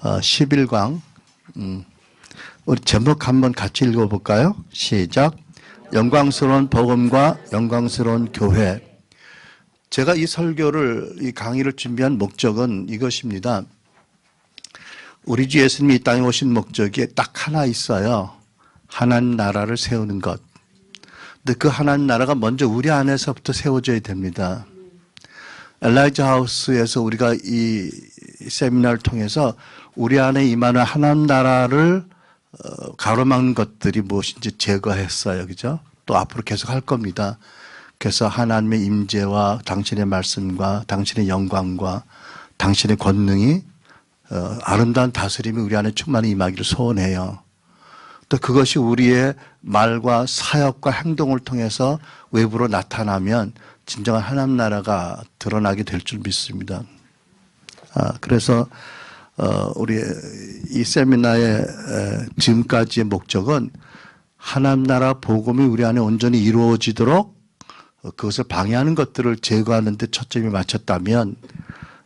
11강. 우리 제목 한번 같이 읽어볼까요? 시작. 영광스러운 복음과 영광스러운 교회. 제가 이 강의를 준비한 목적은 이것입니다. 우리 주 예수님이 이 땅에 오신 목적이 딱 하나 있어요. 하나님 나라를 세우는 것. 근데 그 하나님 나라가 먼저 우리 안에서부터 세워져야 됩니다. 엘라이자 하우스에서 우리가 이 세미나를 통해서 우리 안에 임하는 하나님 나라를 가로막는 것들이 무엇인지 제거했어요. 그죠? 또 앞으로 계속 할 겁니다. 그래서 하나님의 임재와 당신의 말씀과 당신의 영광과 당신의 권능이 아름다운 다스림이 우리 안에 충만히 임하기를 소원해요. 또 그것이 우리의 말과 사역과 행동을 통해서 외부로 나타나면 진정한 하나님 나라가 드러나게 될 줄 믿습니다. 그래서 우리 이 세미나의 지금까지의 목적은 하나님 나라 복음이 우리 안에 온전히 이루어지도록 그것을 방해하는 것들을 제거하는 데 초점이 맞췄다면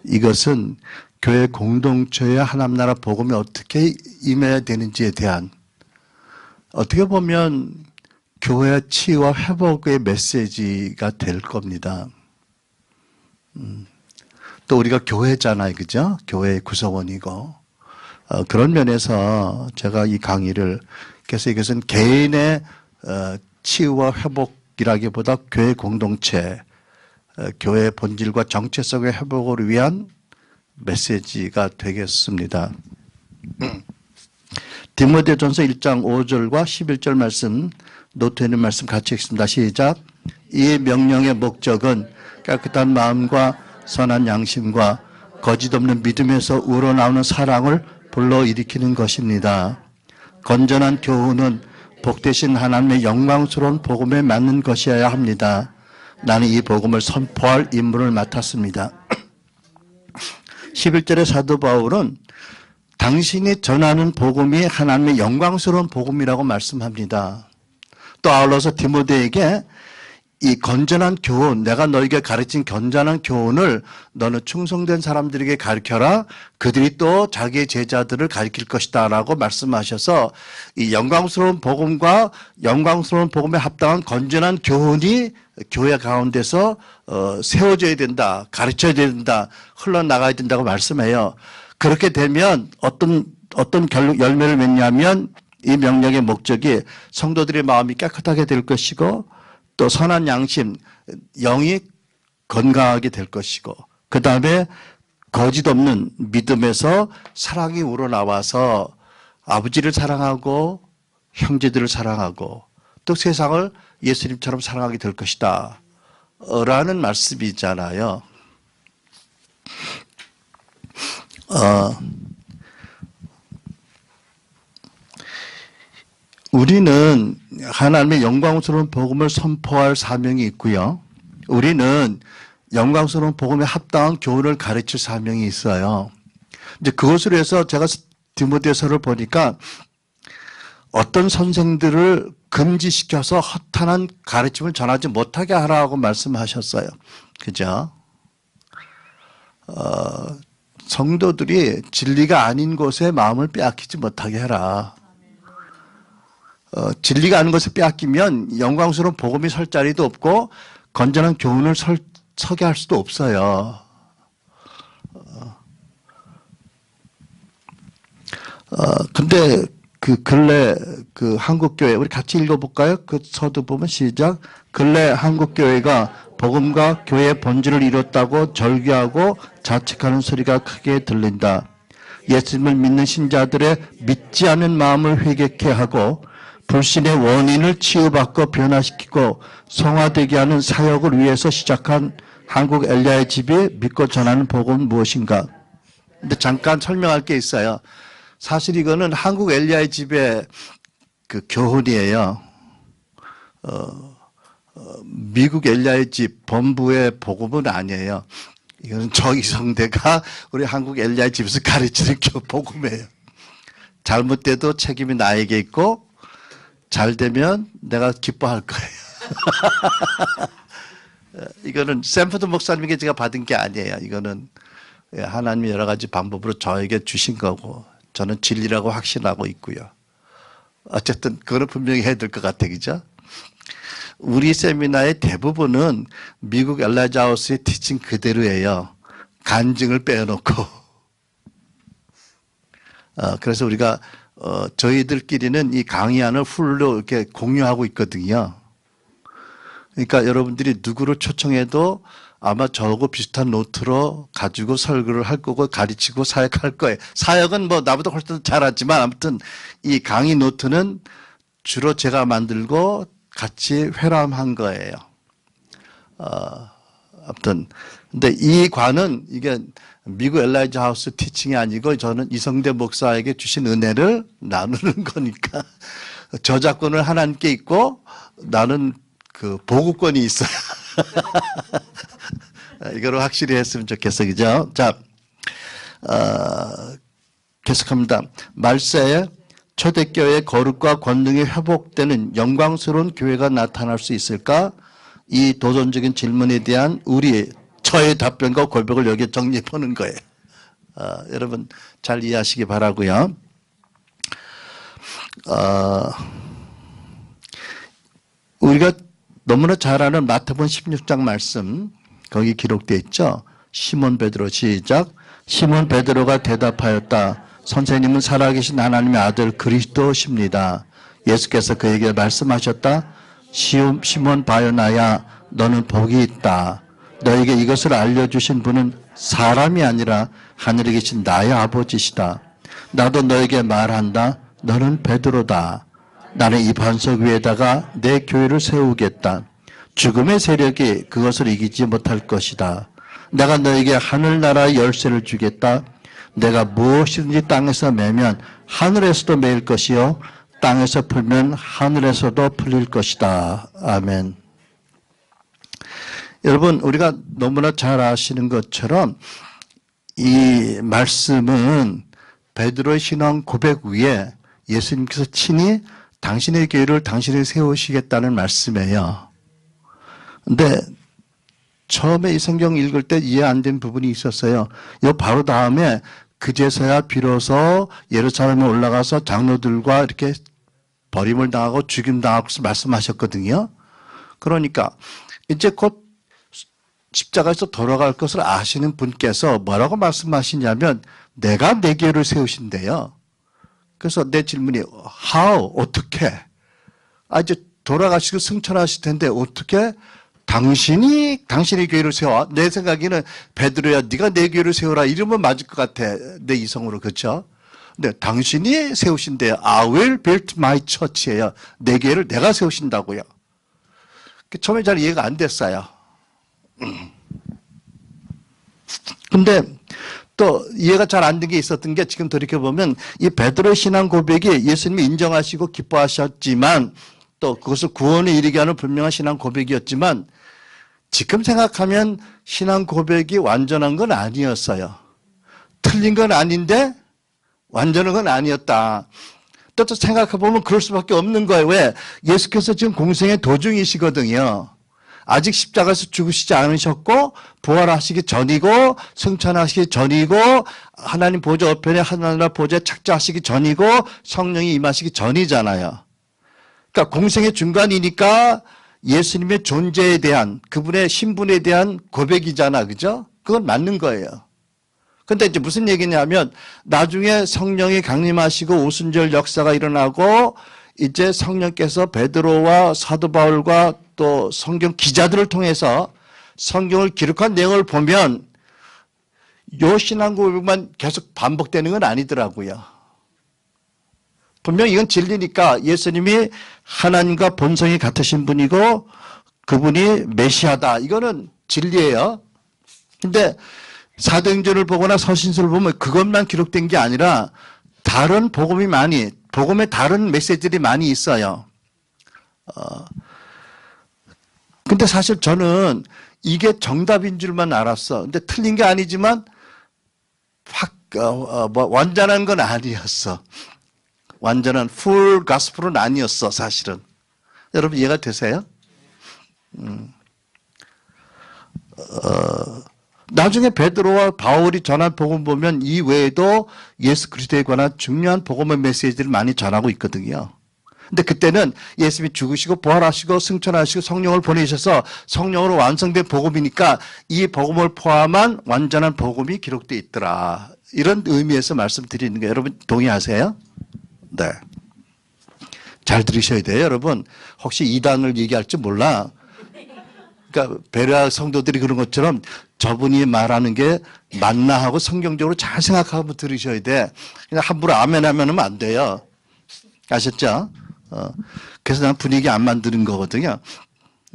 이것은 교회 공동체의 하나님 나라 복음이 어떻게 임해야 되는지에 대한 어떻게 보면 교회 치유와 회복의 메시지가 될 겁니다. 또 우리가 교회잖아요. 그죠? 교회의 구성원이고. 그런 면에서 제가 이 강의를, 그래서 이것은 개인의 치유와 회복이라기보다 교회 공동체, 교회의 본질과 정체성의 회복을 위한 메시지가 되겠습니다. 디모데전서 1장 5절과 11절 말씀, 노트에 있는 말씀 같이 읽습니다. 시작. 이 명령의 목적은 깨끗한 마음과 선한 양심과 거짓 없는 믿음에서 우러나오는 사랑을 불러일으키는 것입니다. 건전한 교훈은 복되신 하나님의 영광스러운 복음에 맞는 것이어야 합니다. 나는 이 복음을 선포할 임무를 맡았습니다. 11절의 사도 바울은 당신이 전하는 복음이 하나님의 영광스러운 복음이라고 말씀합니다. 또 아울러서 디모데에게 이 건전한 교훈, 내가 너에게 가르친 건전한 교훈을 너는 충성된 사람들에게 가르쳐라. 그들이 또 자기의 제자들을 가르칠 것이다 라고 말씀하셔서 이 영광스러운 복음과 영광스러운 복음에 합당한 건전한 교훈이 교회 가운데서 세워져야 된다, 가르쳐야 된다, 흘러나가야 된다고 말씀해요. 그렇게 되면 어떤 열매를 맺냐면 이 명령의 목적이 성도들의 마음이 깨끗하게 될 것이고 또 선한 양심, 영이 건강하게 될 것이고 그 다음에 거짓 없는 믿음에서 사랑이 우러나와서 아버지를 사랑하고 형제들을 사랑하고 또 세상을 예수님처럼 사랑하게 될 것이다 라는 말씀이잖아요. 우리는 하나님의 영광스러운 복음을 선포할 사명이 있고요. 우리는 영광스러운 복음에 합당한 교훈을 가르칠 사명이 있어요. 이제 그것으로 해서 제가 디모데서를 보니까 어떤 선생들을 금지시켜서 허탄한 가르침을 전하지 못하게 하라고 말씀하셨어요. 그죠? 성도들이 진리가 아닌 곳에 마음을 빼앗기지 못하게 해라. 진리가 아닌 것을 빼앗기면 영광스러운 복음이 설 자리도 없고 건전한 교훈을 서게 할 수도 없어요. 근데 근래 한국교회, 우리 같이 읽어볼까요? 그 서두 보면 시작. 근래 한국교회가 복음과 교회의 본질을 이뤘다고 절규하고 자책하는 소리가 크게 들린다. 예수님을 믿는 신자들의 믿지 않은 마음을 회개케 하고 불신의 원인을 치유받고 변화시키고 성화되게 하는 사역을 위해서 시작한 한국 엘리야의 집이 믿고 전하는 복음은 무엇인가? 근데 잠깐 설명할 게 있어요. 사실 이거는 한국 엘리야의 집의 교훈이에요. 미국 엘리야의 집 본부의 복음은 아니에요. 이거는 정의성대가 우리 한국 엘리야의 집에서 가르치는 복음이에요. 잘못돼도 책임이 나에게 있고 잘 되면 내가 기뻐할 거예요. 이거는 샘프드 목사님에게 제가 받은 게 아니에요. 이거는 하나님이 여러 가지 방법으로 저에게 주신 거고 저는 진리라고 확신하고 있고요. 어쨌든 그거는 분명히 해야 될 것 같아, 그죠? 우리 세미나의 대부분은 미국 엘라이자 하우스의 티칭 그대로예요. 간증을 빼놓고. 그래서 우리가 저희들끼리는 이 강의안을 풀로 이렇게 공유하고 있거든요. 그러니까 여러분들이 누구를 초청해도 아마 저하고 비슷한 노트로 가지고 설교를 할 거고 가르치고 사역할 거예요. 사역은 뭐 나보다 훨씬 잘하지만 아무튼 이 강의 노트는 주로 제가 만들고 같이 회람한 거예요. 아무튼 근데 이 관은 이게 미국 엘라이자 하우스 티칭이 아니고 저는 이성대 목사에게 주신 은혜를 나누는 거니까 저작권을 하나님께 있고 나는 그 보고권이 있어요. 이거로 확실히 했으면 좋겠어, 그죠? 자, 계속합니다. 말세에 초대교회의 거룩과 권능이 회복되는 영광스러운 교회가 나타날 수 있을까? 이 도전적인 질문에 대한 저의 답변과 고백을 여기에 정리해 보는 거예요. 여러분 잘 이해하시기 바라고요. 우리가 너무나 잘 아는 마태복음 16장 말씀 거기 기록되어 있죠. 시몬 베드로 시작. 시몬 베드로가 대답하였다. 선생님은 살아계신 하나님의 아들 그리스도십니다. 예수께서 그에게 말씀하셨다. 시몬 바요나야 너는 복이 있다. 너에게 이것을 알려주신 분은 사람이 아니라 하늘에 계신 나의 아버지시다. 나도 너에게 말한다. 너는 베드로다. 나는 이 반석 위에다가 내 교회를 세우겠다. 죽음의 세력이 그것을 이기지 못할 것이다. 내가 너에게 하늘나라의 열쇠를 주겠다. 내가 무엇이든지 땅에서 매면 하늘에서도 매일 것이요 땅에서 풀면 하늘에서도 풀릴 것이다. 아멘. 여러분 우리가 너무나 잘 아시는 것처럼 이 말씀은 베드로의 신앙 고백 위에 예수님께서 친히 당신의 교회를 당신이 세우시겠다는 말씀이에요. 근데 처음에 이 성경 읽을 때 이해 안 된 부분이 있었어요. 이 바로 다음에 그제서야 비로소 예루살렘에 올라가서 장로들과 이렇게 버림을 당하고 죽임당하고 말씀하셨거든요. 그러니까 이제 곧 십자가에서 돌아갈 것을 아시는 분께서 뭐라고 말씀하시냐면 내가 내 교회를 세우신대요. 그래서 내 질문이 how? 어떻게? 이제 돌아가시고 승천하실 텐데 어떻게? 당신의 교회를 세워. 내 생각에는 베드로야 네가 내 교회를 세워라 이러면 맞을 것 같아. 내 이성으로. 그렇죠? 근데 당신이 세우신대요. I will build my church예요. 내 교회를 내가 세우신다고요. 처음에 잘 이해가 안 됐어요. 근데 또 이해가 잘 안 된 게 있었던 게 지금 돌이켜보면 이 베드로의 신앙 고백이 예수님이 인정하시고 기뻐하셨지만 또 그것을 구원에 이르게 하는 분명한 신앙 고백이었지만 지금 생각하면 신앙 고백이 완전한 건 아니었어요. 틀린 건 아닌데 완전한 건 아니었다. 또 생각해보면 그럴 수밖에 없는 거예요. 왜? 예수께서 지금 공생의 도중이시거든요. 아직 십자가에서 죽으시지 않으셨고 부활하시기 전이고 승천하시기 전이고 하나님 보좌 우편에 하늘나라 보좌에 착자하시기 전이고 성령이 임하시기 전이잖아요. 그러니까 공생의 중간이니까 예수님의 존재에 대한 그분의 신분에 대한 고백이잖아. 그죠? 그건 맞는 거예요. 근데 이제 무슨 얘기냐면 나중에 성령이 강림하시고 오순절 역사가 일어나고 이제 성령께서 베드로와 사도 바울과 또 성경 기자들을 통해서 성경을 기록한 내용을 보면 요 신앙 고백만 계속 반복되는 건 아니더라고요. 분명히 이건 진리니까 예수님이 하나님과 본성이 같으신 분이고 그분이 메시아다. 이거는 진리예요. 근데 사도행전을 보거나 서신서를 보면 그것만 기록된 게 아니라 다른 복음의 다른 메시지들이 많이 있어요. 근데 사실 저는 이게 정답인 줄만 알았어. 근데 틀린 게 아니지만 완전한 건 아니었어. 완전한 풀 가스펠은 아니었어, 사실은. 여러분 이해가 나중에 베드로와 바울이 전한 복음 보면 이 외에도 예수 그리스도에 관한 중요한 복음의 메시지를 많이 전하고 있거든요. 근데 그때는 예수님이 죽으시고 부활하시고 승천하시고 성령을 보내셔서 성령으로 완성된 복음이니까 이 복음을 포함한 완전한 복음이 기록되어 있더라. 이런 의미에서 말씀드리는 거예요. 여러분 동의하세요? 네. 잘 들으셔야 돼요. 여러분 혹시 이단을 얘기할지 몰라. 그러니까 베레아 성도들이 그런 것처럼 저분이 말하는 게 맞나 하고 성경적으로 잘 생각하고 들으셔야 돼. 그냥 함부로 아멘 하면 안 돼요. 아셨죠? 그래서 난 분위기 안 만드는 거거든요.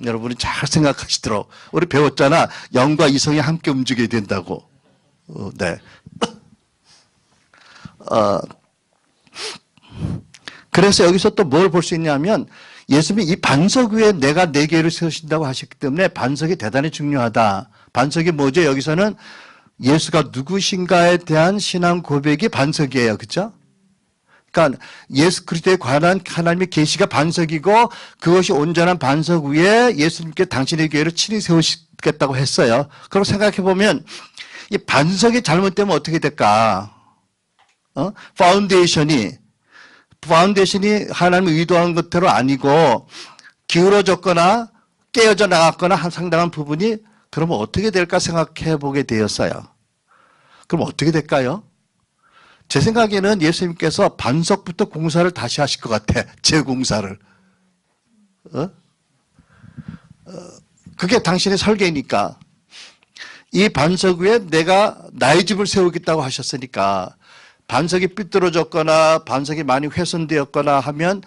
여러분이 잘 생각하시도록. 우리 배웠잖아. 영과 이성이 함께 움직여야 된다고. 네. 그래서 여기서 또 뭘 볼 수 있냐면 예수님이 이 반석 위에 내가 네 개를 세우신다고 하셨기 때문에 반석이 대단히 중요하다. 반석이 뭐죠? 여기서는 예수가 누구신가에 대한 신앙 고백이 반석이에요. 그렇죠? 그러니까 예수 그리스도에 관한 하나님의 계시가 반석이고 그것이 온전한 반석 위에 예수님께 당신의 교회를 친히 세우시겠다고 했어요. 그럼 생각해 보면 이 반석이 잘못되면 어떻게 될까? 파운데이션이 하나님이 의도한 것대로 아니고 기울어졌거나 깨어져 나갔거나 한 상당한 부분이 그러면 어떻게 될까 생각해 보게 되었어요. 그럼 어떻게 될까요? 제 생각에는 예수님께서 반석부터 공사를 다시 하실 것 같아. 재공사를. 그게 당신의 설계니까. 이 반석 위에 내가 나의 집을 세우겠다고 하셨으니까 반석이 삐뚤어졌거나 반석이 많이 훼손되었거나 하면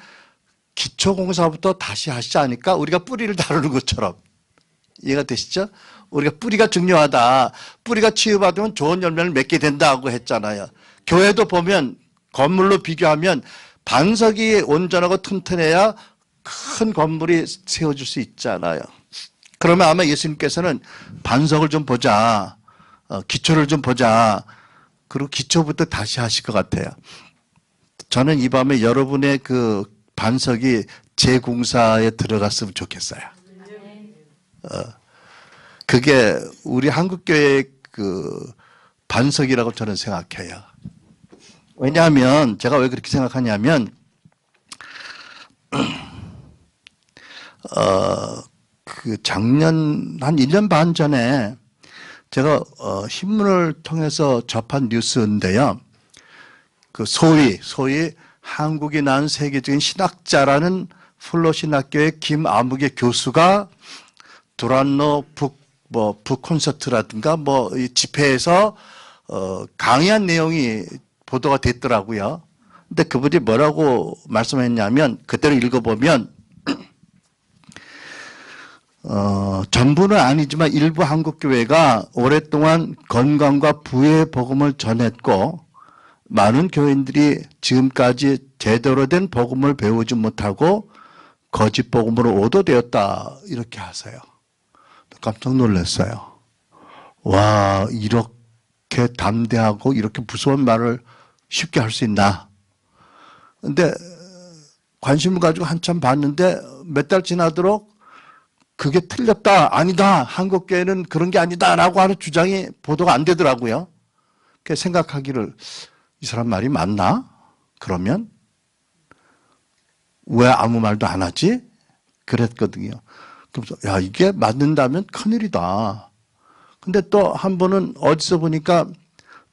기초공사부터 다시 하시지 않을까? 우리가 뿌리를 다루는 것처럼. 이해가 되시죠? 우리가 뿌리가 중요하다. 뿌리가 치유받으면 좋은 열매를 맺게 된다고 했잖아요. 교회도 보면 건물로 비교하면 반석이 온전하고 튼튼해야 큰 건물이 세워질 수 있잖아요. 그러면 아마 예수님께서는 반석을 좀 보자. 기초를 좀 보자. 그리고 기초부터 다시 하실 것 같아요. 저는 이 밤에 여러분의 그 반석이 재공사에 들어갔으면 좋겠어요. 그게 우리 한국교회의 그 반석이라고 저는 생각해요. 왜냐하면 제가 왜 그렇게 생각하냐면 그 작년 한 1년 반 전에 제가 신문을 통해서 접한 뉴스인데요. 그 소위 한국이 낳은 세계적인 신학자라는 플로신학교의 김아무개 교수가 두란노 북 콘서트라든가 이 집회에서 강의한 내용이 보도가 됐더라고요. 근데 그분이 뭐라고 말씀했냐면 그때를 읽어보면 전부는 아니지만 일부 한국교회가 오랫동안 건강과 부의 복음을 전했고 많은 교인들이 지금까지 제대로 된 복음을 배우지 못하고 거짓 복음으로 오도되었다 이렇게 하세요. 깜짝 놀랐어요. 와, 이렇게 담대하고 이렇게 무서운 말을 쉽게 할 수 있나. 근데 관심을 가지고 한참 봤는데 몇 달 지나도록 그게 틀렸다, 아니다, 한국교회는 그런 게 아니다 라고 하는 주장이 보도가 안 되더라고요. 그래서 생각하기를 이 사람 말이 맞나? 그러면 왜 아무 말도 안 하지? 그랬거든요. 그래서 야, 이게 맞는다면 큰일이다. 근데 또 한 번은 어디서 보니까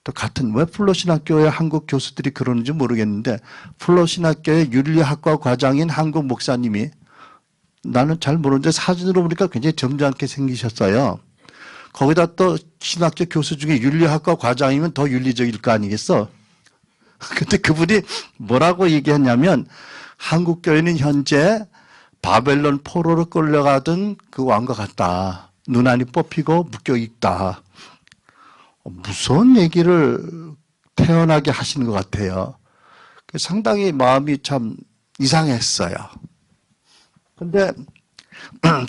또 같은 왜 플로신학교의 한국 교수들이 그러는지 모르겠는데 플로신학교의 윤리학과 과장인 한국 목사님이 나는 잘 모르는데 사진으로 보니까 굉장히 점잖게 생기셨어요. 거기다 또 신학교 교수 중에 윤리학과 과장이면 더 윤리적일 거 아니겠어? 근데 그분이 뭐라고 얘기했냐면 한국교회는 현재 바벨론 포로로 끌려가던 그 왕과 같다. 눈안이 뽑히고 묶여있다. 무서운 얘기를 태어나게 하시는 것 같아요. 상당히 마음이 참 이상했어요. 근데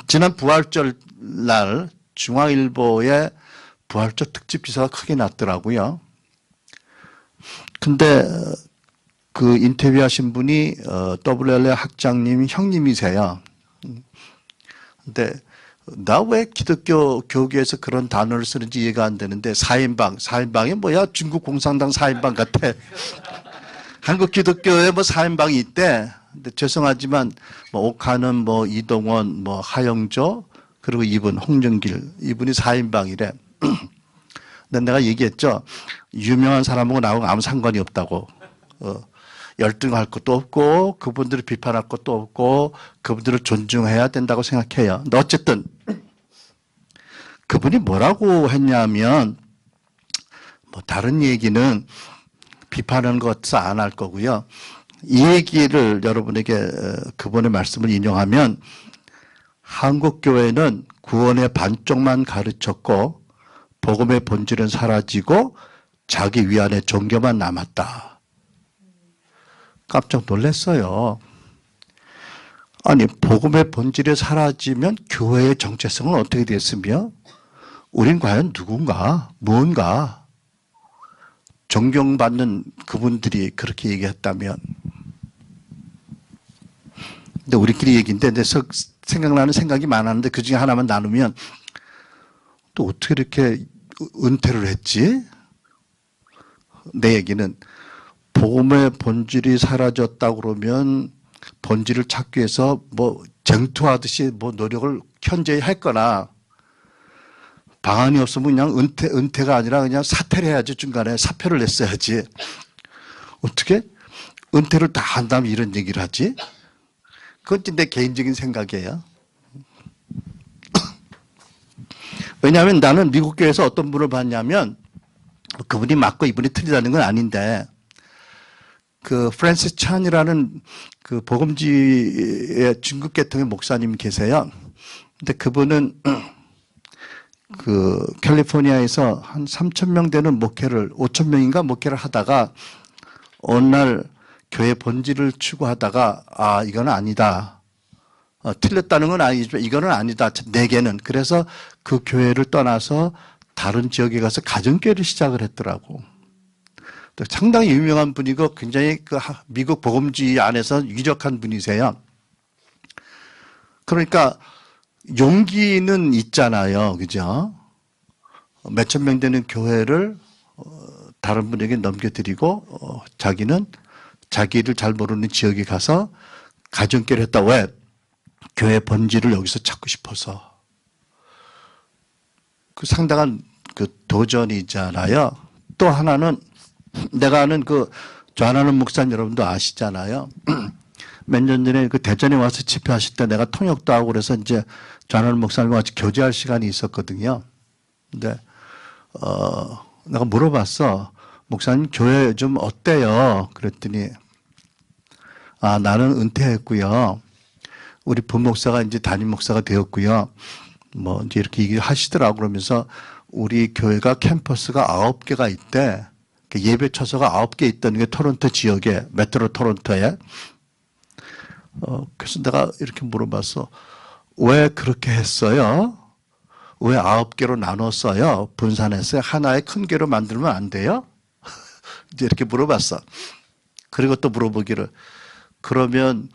지난 부활절 날 중앙일보에 부활절 특집 기사가 크게 났더라고요. 근데 그 인터뷰하신 분이 WLA 학장님 형님이세요. 근데 나 왜 기독교 교계에서 그런 단어를 쓰는지 이해가 안 되는데, 4인방, 4인방이 뭐야? 중국 공산당 4인방 같아. 한국 기독교에 뭐 4인방이 있대. 근데 죄송하지만, 뭐, 옥하는 뭐, 이동원, 뭐, 하영조, 그리고 이분, 홍정길, 이분이 4인방이래. 근데 내가 얘기했죠. 유명한 사람하고 나하고 아무 상관이 없다고. 열등할 것도 없고, 그분들을 비판할 것도 없고, 그분들을 존중해야 된다고 생각해요. 근데 어쨌든, 그분이 뭐라고 했냐면, 뭐, 다른 얘기는 비판하는 것도 안 할 거고요. 이 얘기를 여러분에게 그분의 말씀을 인용하면, 한국교회는 구원의 반쪽만 가르쳤고, 복음의 본질은 사라지고, 자기 위안의 종교만 남았다. 깜짝 놀랐어요. 아니, 복음의 본질이 사라지면 교회의 정체성은 어떻게 됐으며, 우린 과연 누군가, 무언가, 존경받는 그분들이 그렇게 얘기했다면. 근데 우리끼리 얘기인데, 내 생각나는 생각이 많았는데, 그 중에 하나만 나누면, 또 어떻게 이렇게 은퇴를 했지? 내 얘기는, 복음의 본질이 사라졌다고 그러면 본질을 찾기 위해서 뭐 쟁투하듯이 뭐 노력을 현저히 했거나 방안이 없으면 그냥 은퇴가 아니라 그냥 사퇴를 해야지. 중간에 사표를 냈어야지. 어떻게 은퇴를 다 한 다음에 이런 얘기를 하지? 그건 내 개인적인 생각이에요. 왜냐하면 나는 미국 교회에서 어떤 분을 봤냐면, 그분이 맞고 이분이 틀리다는 건 아닌데, 그 프랜시스 찬이라는 그 복음지의 중국 계통의 목사님 계세요. 근데 그분은 그 캘리포니아에서 한 3,000명 되는 목회를, 5,000명인가 목회를 하다가 어느 날 교회 본질을 추구하다가, 아, 이건 아니다. 틀렸다는 건 아니지만 이거는 아니다. 내게는. 그래서 그 교회를 떠나서 다른 지역에 가서 가정교회를 시작을 했더라고. 상당히 유명한 분이고 굉장히 그 미국 복음주의 안에서 유력한 분이세요. 그러니까 용기는 있잖아요. 그죠? 몇천 명 되는 교회를 다른 분에게 넘겨드리고 자기는 자기를 잘 모르는 지역에 가서 가정교회를 했다. 왜? 교회 본질을 여기서 찾고 싶어서. 그 상당한 그 도전이잖아요. 또 하나는 내가 아는 그 좌나는 목사님 여러분도 아시잖아요. 몇 년 전에 그 대전에 와서 집회하실 때 내가 통역도 하고 그래서 이제 좌나는 목사님과 같이 교제할 시간이 있었거든요. 근데 내가 물어봤어. 목사님 교회 좀 어때요? 그랬더니 아, 나는 은퇴했고요. 우리 부목사가 이제 담임 목사가 되었고요. 뭐 이제 이렇게 얘기하시더라고. 그러면서 우리 교회가 캠퍼스가 9개가 있대. 예배 처소가 9개 있다는 게 토론토 지역에, 메트로 토론토에. 그래서 내가 이렇게 물어봤어. 왜 그렇게 했어요? 왜 9개로 나눴어요? 분산했어요? 하나의 큰 교로 만들면 안 돼요? 이제 이렇게 물어봤어. 그리고 또 물어보기를, 그러면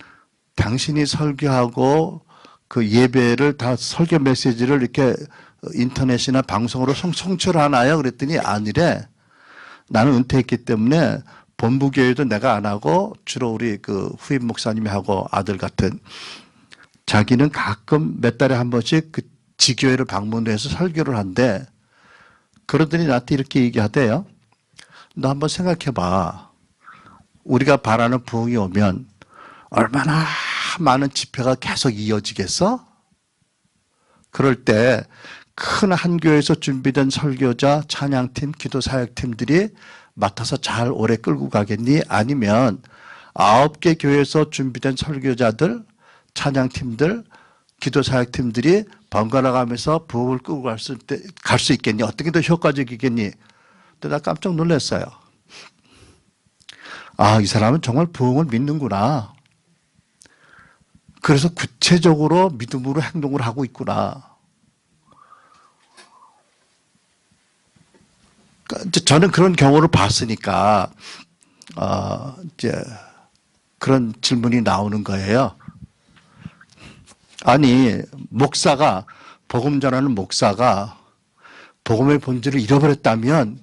당신이 설교하고 그 예배를 다 설교 메시지를 이렇게 인터넷이나 방송으로 송출하나요? 그랬더니 아니래. 나는 은퇴했기 때문에 본부교회도 내가 안 하고 주로 우리 그 후임 목사님이 하고 아들 같은 자기는 가끔 몇 달에 한 번씩 그 지교회를 방문해서 설교를 한대. 그러더니 나한테 이렇게 얘기하대요. 너 한번 생각해봐. 우리가 바라는 부흥이 오면 얼마나 많은 집회가 계속 이어지겠어? 그럴 때 큰 한 교회에서 준비된 설교자, 찬양팀, 기도사역팀들이 맡아서 잘 오래 끌고 가겠니? 아니면 9개 교회에서 준비된 설교자들, 찬양팀들, 기도사역팀들이 번갈아 가면서 부흥을 끌고 갈 수 있겠니? 어떻게 더 효과적이겠니? 근데 나 깜짝 놀랐어요. 아, 이 사람은 정말 부흥을 믿는구나. 그래서 구체적으로 믿음으로 행동을 하고 있구나. 저는 그런 경우를 봤으니까 이제 그런 질문이 나오는 거예요. 아니, 목사가 복음 전하는 목사가 복음의 본질을 잃어버렸다면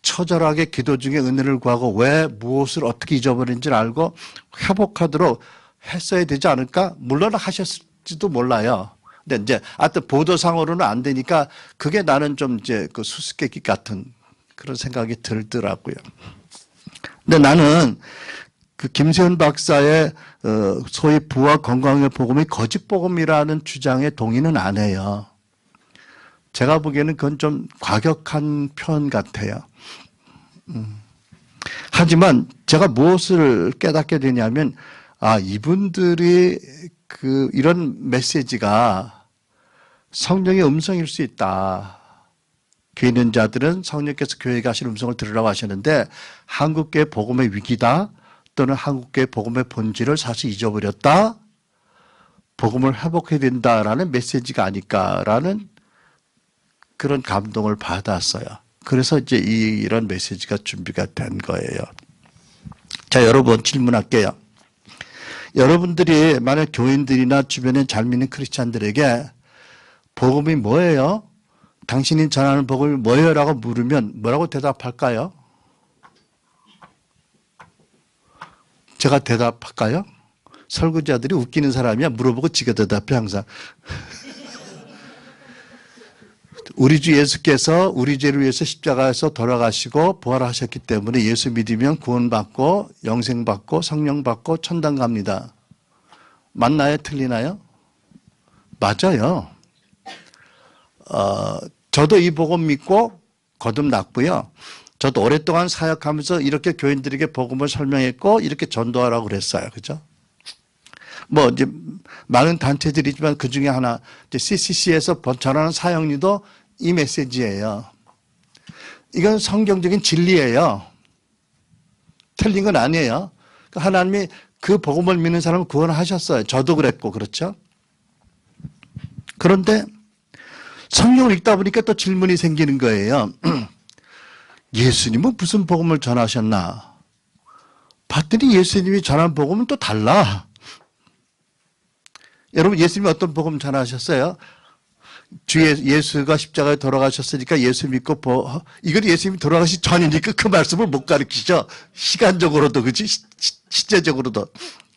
처절하게 기도 중에 은혜를 구하고 왜 무엇을 어떻게 잊어버린지를 알고 회복하도록 했어야 되지 않을까? 물론 하셨을지도 몰라요. 근데 이제 하여튼 보도상으로는 안 되니까 그게 나는 좀 이제 그 수수께끼 같은 그런 생각이 들더라고요. 근데 나는 그 김세훈 박사의 소위 부와 건강의 복음이 거짓 복음이라는 주장에 동의는 안 해요. 제가 보기에는 그건 좀 과격한 표현 같아요. 하지만 제가 무엇을 깨닫게 되냐면, 이분들이 이런 메시지가 성령의 음성일 수 있다. 교회 있는 자들은 성령께서 교회에 가신 음성을 들으라고 하시는데, 한국교회 복음의 위기다, 또는 한국교회 복음의 본질을 사실 잊어버렸다, 복음을 회복해야 된다라는 메시지가 아닐까라는 그런 감동을 받았어요. 그래서 이제 이런 메시지가 준비가 된 거예요. 자, 여러분 질문할게요. 여러분들이 만약 교인들이나 주변에 잘 믿는 크리스찬들에게 복음이 뭐예요? 당신이 전하는 복음이 뭐예요? 라고 물으면 뭐라고 대답할까요? 제가 대답할까요? 설교자들이 웃기는 사람이야. 물어보고 지가 대답해 항상. 우리 주 예수께서 우리 죄를 위해서 십자가에서 돌아가시고 부활하셨기 때문에 예수 믿으면 구원받고 영생받고 성령받고 천당 갑니다. 맞나요? 틀리나요? 맞아요. 저도 이 복음 믿고 거듭났고요. 저도 오랫동안 사역하면서 이렇게 교인들에게 복음을 설명했고 이렇게 전도하라고 그랬어요. 그죠? 뭐 이제 많은 단체들이지만 그 중에 하나 CCC에서 전하는 사역리도 이 메시지예요. 이건 성경적인 진리예요. 틀린 건 아니에요. 하나님이 그 복음을 믿는 사람을 구원하셨어요. 저도 그랬고 그렇죠. 그런데 성경을 읽다 보니까 또 질문이 생기는 거예요. 예수님은 무슨 복음을 전하셨나? 봤더니 예수님이 전한 복음은 또 달라. 여러분 예수님이 어떤 복음 전하셨어요? 예수가 십자가에 돌아가셨으니까 예수 믿고 이건 예수님이 돌아가시 전이니까 그 말씀을 못 가르치죠. 시간적으로도 그렇지 시제적으로도.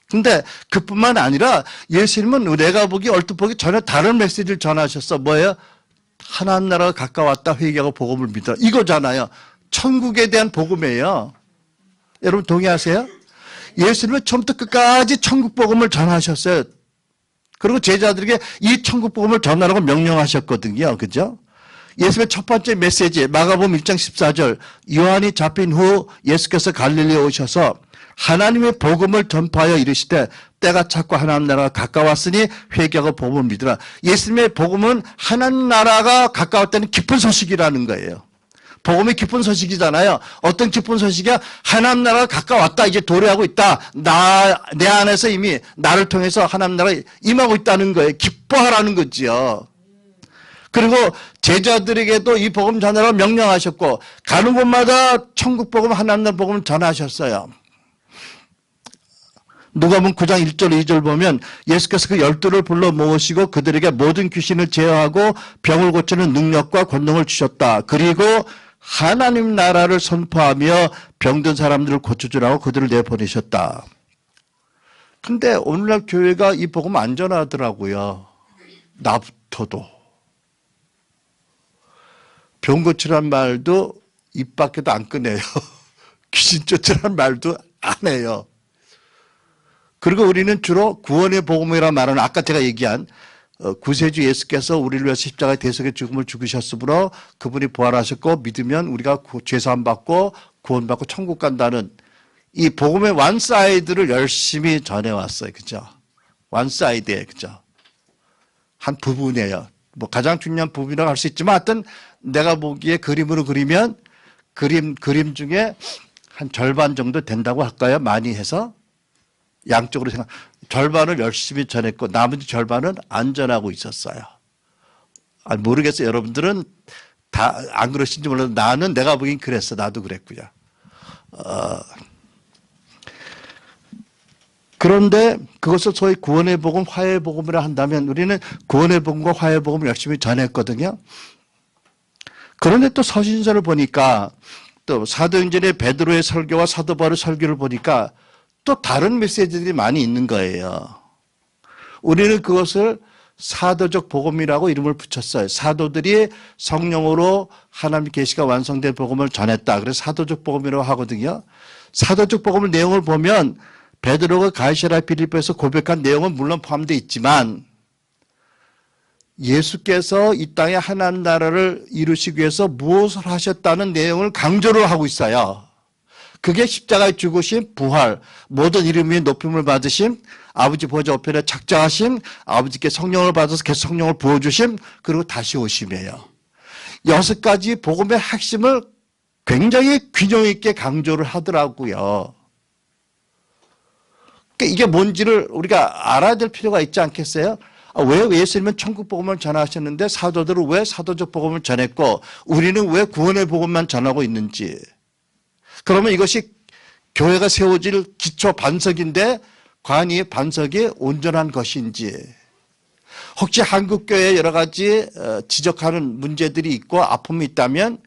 근데 그뿐만 아니라 예수님은 내가 보기 얼핏 보기 전혀 다른 메시지를 전하셨어. 뭐예요? 하나님 나라가 가까웠다 회개하고 복음을 믿어라. 이거잖아요. 천국에 대한 복음이에요. 여러분 동의하세요? 예수님은 처음부터 끝까지 천국 복음을 전하셨어요. 그리고 제자들에게 이 천국 복음을 전하라고 명령하셨거든요. 그죠? 예수님의 첫 번째 메시지 마가복음 1장 14절 요한이 잡힌 후 예수께서 갈릴리에 오셔서 하나님의 복음을 전파하여 이르시되 때가 찼고 하나님 나라가 가까웠으니 회개하고 복음을 믿으라. 예수님의 복음은 하나님 나라가 가까웠다는 기쁜 소식이라는 거예요. 복음이 기쁜 소식이잖아요. 어떤 기쁜 소식이야? 하나님 나라가 가까웠다. 이제 도래하고 있다. 내 안에서 이미 나를 통해서 하나님 나라가 임하고 있다는 거예요. 기뻐하라는 거지요. 그리고 제자들에게도 이 복음 전하라고 명령하셨고 가는 곳마다 천국 복음 하나님 나라 복음을 전하셨어요. 누가복음 9장 1절 2절 보면 예수께서 그 12를 불러 모으시고 그들에게 모든 귀신을 제어하고 병을 고치는 능력과 권능을 주셨다. 그리고 하나님 나라를 선포하며 병든 사람들을 고쳐주라고 그들을 내보내셨다. 근데 오늘날 교회가 이 복음 안 전하더라고요. 나부터도. 병 고치란 말도 입 밖에도 안 꺼내요. 귀신 쫓으란 말도 안 해요. 그리고 우리는 주로 구원의 복음이라 말하는 아까 제가 얘기한 구세주 예수께서 우리를 위해서 십자가의 대속의 죽음을 죽으셨으므로 그분이 부활하셨고 믿으면 우리가 죄사함 받고 구원받고 천국 간다는 이 복음의 원사이드를 열심히 전해왔어요. 그죠? 원사이드에 그죠? 한 부분이에요. 뭐 가장 중요한 부분이라고 할 수 있지만 하여튼 내가 보기에 그림으로 그리면 그림 중에 한 절반 정도 된다고 할까요? 많이 해서 양쪽으로 생각. 절반을 열심히 전했고 나머지 절반은 안 전하고 있었어요. 모르겠어요. 여러분들은 다 안 그러신지 몰라도 나는 내가 보기엔 그랬어. 나도 그랬고요. 그런데 그것을 소위 구원의 복음, 화해의 복음이라 한다면 우리는 구원의 복음과 화해의 복음을 열심히 전했거든요. 그런데 또 서신서를 보니까 또 사도행전의 베드로의 설교와 사도 바울의 설교를 보니까 또 다른 메시지들이 많이 있는 거예요. 우리는 그것을 사도적 복음이라고 이름을 붙였어요. 사도들이 성령으로 하나님의 계시가 완성된 복음을 전했다. 그래서 사도적 복음이라고 하거든요. 사도적 복음의 내용을 보면 베드로가 가이사랴 빌립보에서 고백한 내용은 물론 포함되어 있지만 예수께서 이 땅에 하나님 나라를 이루시기 위해서 무엇을 하셨다는 내용을 강조를 하고 있어요. 그게 십자가에 죽으심, 부활, 모든 이름 위에 높임을 받으심, 아버지 보좌 우편에 착장하심, 아버지께 성령을 받아서 계속 성령을 부어주심, 그리고 다시 오심이에요. 6가지 복음의 핵심을 굉장히 균형 있게 강조를 하더라고요. 그러니까 이게 뭔지를 우리가 알아야 될 필요가 있지 않겠어요? 왜 예수님은 천국 복음을 전하셨는데 사도들은 왜 사도적 복음을 전했고 우리는 왜 구원의 복음만 전하고 있는지. 그러면 이것이 교회가 세워질 기초 반석인데 과연 이 반석이 온전한 것인지. 혹시 한국교회에 여러 가지 지적하는 문제들이 있고 아픔이 있다면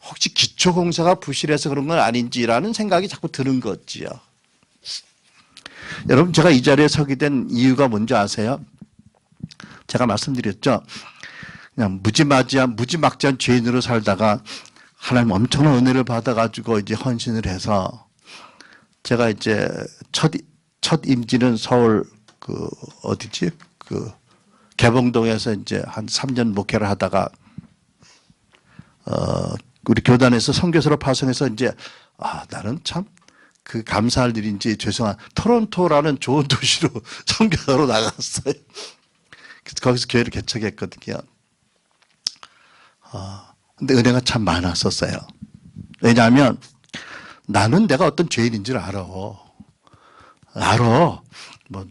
혹시 기초공사가 부실해서 그런 건 아닌지라는 생각이 자꾸 드는 거지요. 여러분 제가 이 자리에 서게 된 이유가 뭔지 아세요? 제가 말씀드렸죠. 그냥 무지막지한 죄인으로 살다가 하나님 엄청난 은혜를 받아가지고 이제 헌신을 해서 제가 이제 첫 임지는 서울 개봉동에서 이제 한 3년 목회를 하다가 우리 교단에서 선교사로 파송해서 이제 나는 참 그 감사할 일인지 죄송한 토론토라는 좋은 도시로 선교사로 나갔어요. 거기서 교회를 개척했거든요. 근데 은혜가 참 많았었어요. 왜냐하면 나는 내가 어떤 죄인인 줄 알아. 뭐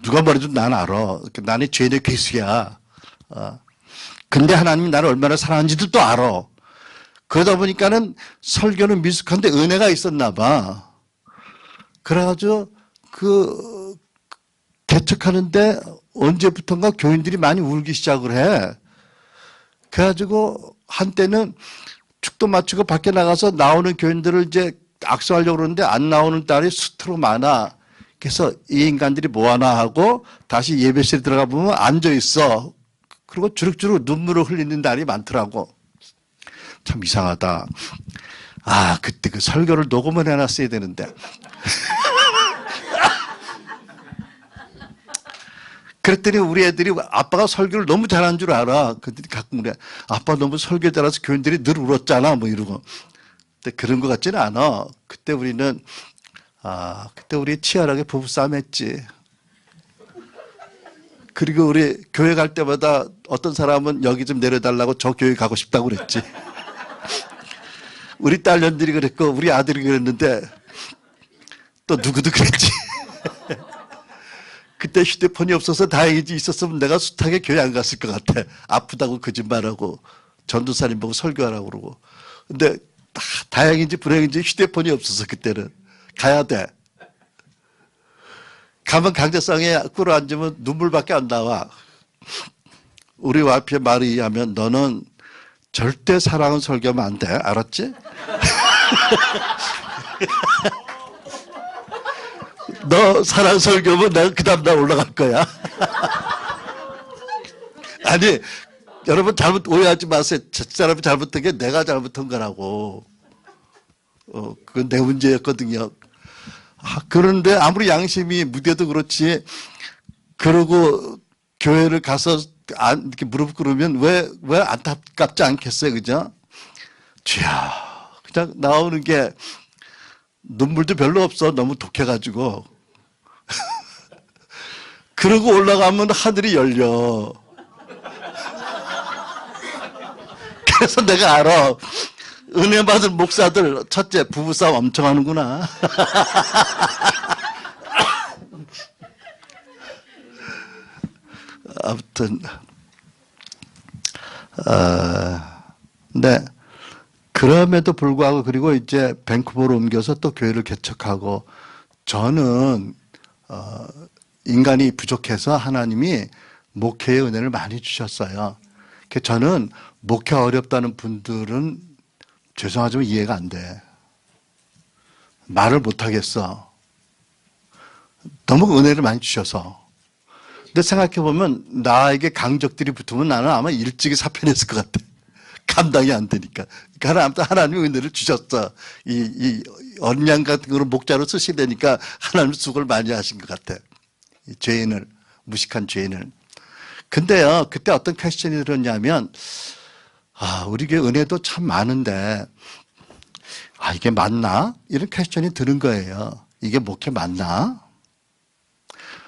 누가 말해도 난 알아. 나는 죄인의 괴수야. 근데 하나님이 나를 얼마나 사랑하는지도 또 알아. 그러다 보니까는 설교는 미숙한데 은혜가 있었나 봐. 그래가지고 개척하는데 언제부턴가 교인들이 많이 울기 시작을 해. 그래가지고 한때는 축도 마치고 밖에 나가서 나오는 교인들을 이제 악수하려고 그러는데 안 나오는 딸이 수트로 많아. 그래서 이 인간들이 뭐하나 하고 다시 예배실에 들어가 보면 앉아있어. 그리고 주룩주룩 눈물을 흘리는 날이 많더라고. 참 이상하다. 그때 그 설교를 녹음을 해놨어야 되는데. 그랬더니 우리 애들이 아빠가 설교를 너무 잘하는 줄 알아. 그들이 가끔 그래. 아빠 너무 설교 잘해서 교인들이 늘 울었잖아. 뭐 이러고. 근데 그런 것 같지는 않아. 그때 우리 치열하게 부부싸움 했지. 그리고 우리 교회 갈 때마다 어떤 사람은 여기 좀 내려달라고 저 교회 가고 싶다고 그랬지. 우리 딸년들이 그랬고 우리 아들이 그랬는데 또 누구도 그랬지. 그때 휴대폰이 없어서 다행이지 있었으면 내가 숱하게 교회 안 갔을 것 같아. 아프다고 거짓말하고 전도사님 보고 설교하라고 그러고. 근데 다행인지 불행인지 휴대폰이 없어서 그때는 가야 돼. 가면 강제성에 꿇어 앉으면 눈물밖에 안 나와. 우리 와이프의 말에 의하면 너는 절대 사랑은 설교하면 안 돼. 알았지? 너 사랑 설교면 내가 그 다음날 올라갈 거야. 아니 여러분 잘못 오해하지 마세요. 저 사람이 잘못한 게 내가 잘못한 거라고. 그건 내 문제였거든요. 그런데 아무리 양심이 무뎌도 그렇지. 그러고 교회를 가서 이렇게 무릎 꿇으면 왜 안타깝지 않겠어요, 그죠? 주야, 그냥 나오는 게 눈물도 별로 없어. 너무 독해가지고. 그러고 올라가면 하늘이 열려. 그래서 내가 알아. 은혜 받은 목사들 첫째 부부싸움 엄청 하는구나. 아무튼 네. 그럼에도 불구하고 그리고 이제 밴쿠버로 옮겨서 또 교회를 개척하고 저는 인간이 부족해서 하나님이 목회의 은혜를 많이 주셨어요. 저는 목회 어렵다는 분들은 죄송하지만 이해가 안 돼. 말을 못 하겠어. 너무 은혜를 많이 주셔서. 근데 생각해보면 나에게 강적들이 붙으면 나는 아마 일찍이 사표냈을 것 같아. 감당이 안 되니까. 그러니까 하나님이 은혜를 주셨어. 이 언양 같은 거를 목자로 쓰시려니까 하나님 수고를 많이 하신 것 같아. 이 죄인을, 무식한 죄인을. 근데요, 그때 어떤 퀘스천이 들었냐면, 우리 교회 은혜도 참 많은데, 이게 맞나? 이런 퀘스천이 드는 거예요. 이게 목회 맞나?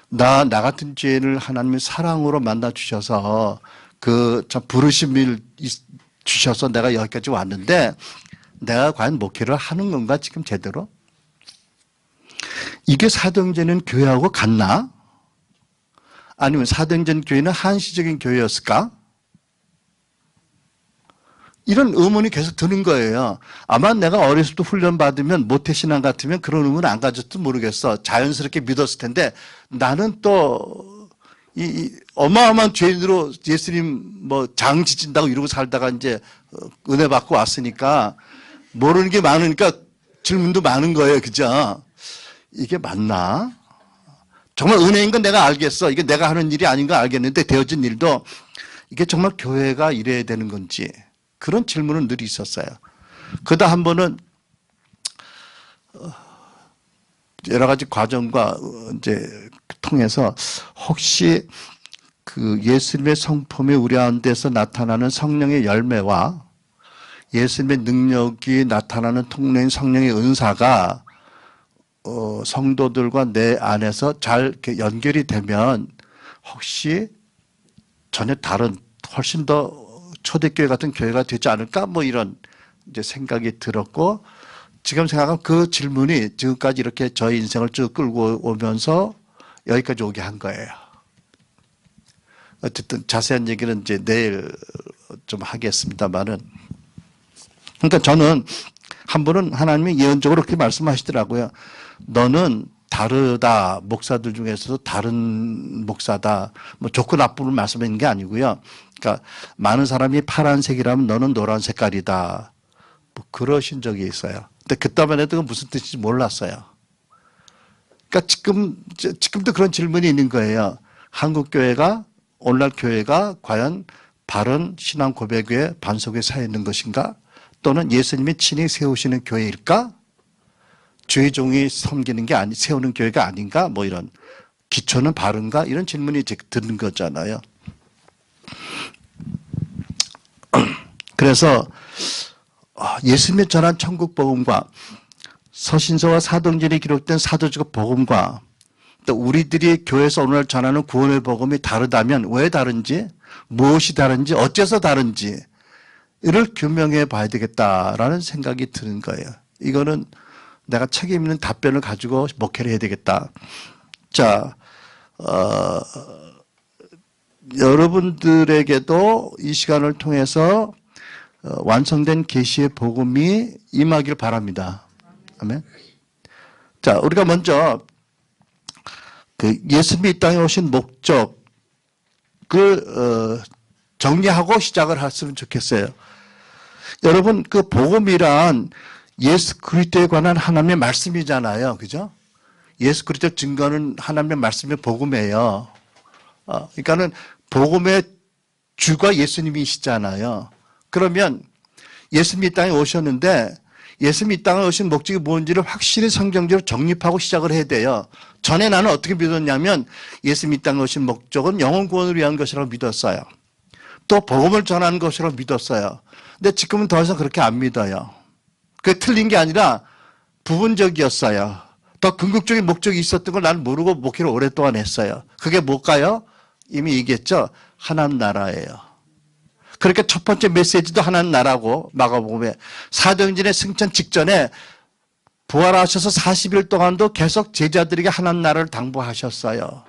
나 같은 죄인을 하나님의 사랑으로 만나주셔서, 참 부르심을 주셔서 내가 여기까지 왔는데, 내가 과연 목회를 하는 건가, 지금 제대로? 이게 사도행전은 교회하고 같나? 아니면 사도행전 교회는 한시적인 교회였을까? 이런 의문이 계속 드는 거예요. 아마 내가 어렸을 때 훈련받으면 모태신앙 같으면 그런 의문 안 가졌을지 모르겠어. 자연스럽게 믿었을 텐데 나는 또 어마어마한 죄인으로 예수님 장 지진다고 이러고 살다가 이제 은혜 받고 왔으니까 모르는 게 많으니까 질문도 많은 거예요. 그죠? 이게 맞나? 정말 은혜인 건 내가 알겠어. 이게 내가 하는 일이 아닌 건 알겠는데 되어진 일도 이게 정말 교회가 이래야 되는 건지 그런 질문은 늘 있었어요. 그러다 한 번은 여러 가지 과정과 이제 통해서 혹시 그 예수님의 성품이 우리 가운데서 나타나는 성령의 열매와 예수님의 능력이 나타나는 통로인 성령의 은사가 성도들과 내 안에서 잘 이렇게 연결이 되면 혹시 전혀 다른 훨씬 더 초대교회 같은 교회가 되지 않을까? 이런 이제 생각이 들었고 지금 생각하면 그 질문이 지금까지 이렇게 저희 인생을 쭉 끌고 오면서 여기까지 오게 한 거예요. 어쨌든 자세한 얘기는 이제 내일 좀 하겠습니다만은 그러니까 저는 한 번은 하나님이 예언적으로 그렇게 말씀하시더라고요. 너는 다르다. 목사들 중에서도 다른 목사다. 좋고 나쁨을 말씀하는 게 아니고요. 그러니까 많은 사람이 파란색이라면 너는 노란 색깔이다. 그러신 적이 있어요. 근데 그때만 해도 무슨 뜻인지 몰랐어요. 그러니까 지금도 그런 질문이 있는 거예요. 한국 교회가 오늘날 교회가 과연 바른 신앙 고백의 반석에 서 있는 것인가? 또는 예수님이 친히 세우시는 교회일까? 주의 종이 섬기는 게 세우는 교회가 아닌가? 이런 기초는 바른가? 이런 질문이 드는 거잖아요. 그래서 예수님의 전한 천국 복음과 서신서와 사도행전이 기록된 사도적 복음과 또 우리들이 교회에서 오늘 전하는 구원의 복음이 다르다면 왜 다른지, 무엇이 다른지, 어째서 다른지 이를 규명해 봐야 되겠다라는 생각이 드는 거예요. 이거는 내가 책임 있는 답변을 가지고 목회를 해야 되겠다. 자, 여러분들에게도 이 시간을 통해서 완성된 계시의 복음이 임하길 바랍니다. 아멘. 자, 우리가 먼저 그 예수님이 이 땅에 오신 목적을 정리하고 시작을 했으면 좋겠어요. 여러분, 그 복음이란 예수 그리스도에 관한 하나님의 말씀이잖아요. 그죠? 예수 그리스도 증거는 하나님의 말씀의 복음이에요. 그러니까는 복음의 주가 예수님이시잖아요. 그러면 예수님이 이 땅에 오셨는데 예수님이 이 땅에 오신 목적이 뭔지를 확실히 성경적으로 정립하고 시작을 해야 돼요. 전에 나는 어떻게 믿었냐면 예수님이 이 땅에 오신 목적은 영혼 구원을 위한 것이라고 믿었어요. 또 복음을 전하는 것이라고 믿었어요. 근데 지금은 더 이상 그렇게 안 믿어요. 그게 틀린 게 아니라 부분적이었어요. 더 궁극적인 목적이 있었던 걸 나는 모르고 목회를 오랫동안 했어요. 그게 뭘까요? 이미 얘기했죠. 하나님 나라예요. 그러니까 첫 번째 메시지도 하나님 나라고 마가복음에 사도행전의 승천 직전에 부활하셔서 40일 동안도 계속 제자들에게 하나님 나라를 당부하셨어요.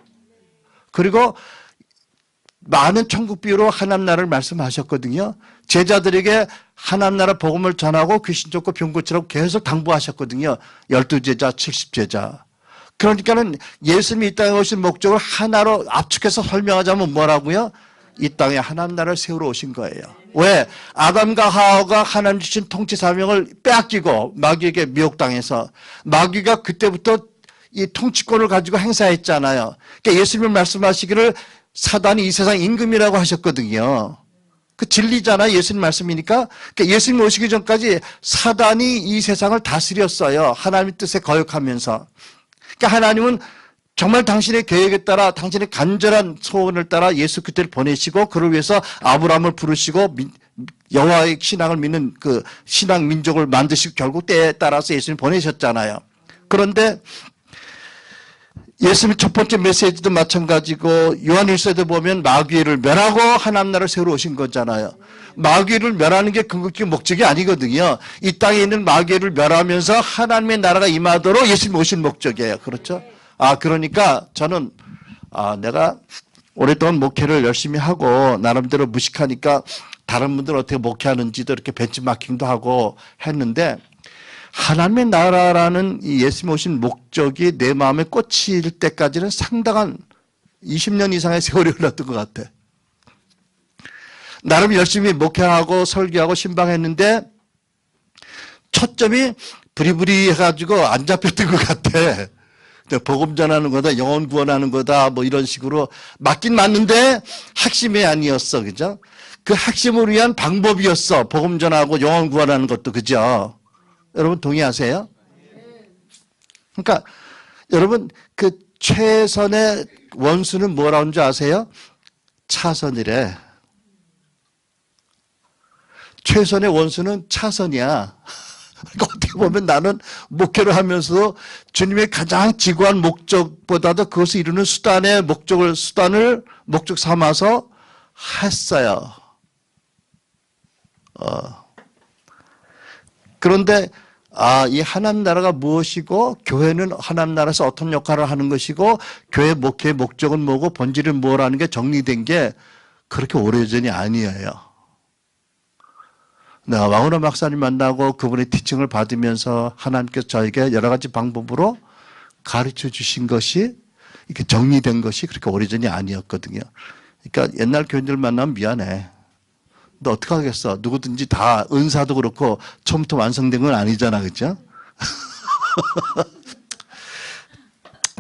그리고 많은 천국 비유로 하나님 나라를 말씀하셨거든요. 제자들에게 하나님 나라 복음을 전하고 귀신 쫓고 병 고치라고 계속 당부하셨거든요. 12제자, 70제자. 그러니까는 예수님이 이 땅에 오신 목적을 하나로 압축해서 설명하자면 뭐라고요? 이 땅에 하나님 나라를 세우러 오신 거예요. 왜? 아담과 하와가 하나님 주신 통치 사명을 빼앗기고 마귀에게 미혹당해서 마귀가 그때부터 이 통치권을 가지고 행사했잖아요. 그러니까 예수님이 말씀하시기를 사단이 이 세상 임금이라고 하셨거든요. 그 진리잖아요. 예수님 말씀이니까. 그러니까 예수님 오시기 전까지 사단이 이 세상을 다스렸어요. 하나님의 뜻에 거역하면서. 그러니까 하나님은 정말 당신의 계획에 따라 당신의 간절한 소원을 따라 예수 그리스도를 보내시고 그를 위해서 아브라함을 부르시고 여호와의 신앙을 믿는 그 신앙 민족을 만드시고 결국 때에 따라서 예수님 보내셨잖아요. 그런데 예수님 첫 번째 메시지도 마찬가지고 요한일서에도 보면 마귀를 멸하고 하나님 나라를 세우러 오신 거잖아요. 마귀를 멸하는 게 궁극적 목적이 아니거든요. 이 땅에 있는 마귀를 멸하면서 하나님의 나라가 임하도록 예수님 오신 목적이에요. 그렇죠? 그러니까 저는 내가 오랫동안 목회를 열심히 하고 나름대로 무식하니까 다른 분들 어떻게 목회하는지도 이렇게 벤치마킹도 하고 했는데 하나님의 나라라는 이 예수님 오신 목적이 내 마음에 꽂힐 때까지는 상당한 20년 이상의 세월이 흘렀던 것 같아. 나름 열심히 목회하고 설교하고 신방했는데 초점이 부리부리 해가지고 안 잡혔던 것 같아. 복음 전하는 거다, 영혼 구원하는 거다, 뭐 이런 식으로 맞긴 맞는데 핵심이 아니었어. 그죠? 그 핵심을 위한 방법이었어. 복음 전하고 영혼 구원하는 것도. 그죠? 여러분 동의하세요? 그러니까 여러분 그 최선의 원수는 뭐라는 줄 아세요? 차선이래. 최선의 원수는 차선이야. 그러니까 어떻게 보면 나는 목회를 하면서 주님의 가장 지구한 목적보다도 그것을 이루는 수단을 목적 삼아서 했어요. 그런데 이 하나님 나라가 무엇이고 교회는 하나님 나라에서 어떤 역할을 하는 것이고 교회 목회의 목적은 뭐고 본질은 뭐라는 게 정리된 게 그렇게 오래전이 아니에요. 내가 왕은호 박사님 만나고 그분의 티칭을 받으면서 하나님께서 저에게 여러 가지 방법으로 가르쳐 주신 것이 이렇게 정리된 것이 그렇게 오래전이 아니었거든요. 그러니까 옛날 교인들 만나면 미안해. 너 어떡하겠어. 누구든지 다 은사도 그렇고 처음부터 완성된 건 아니잖아. 그죠?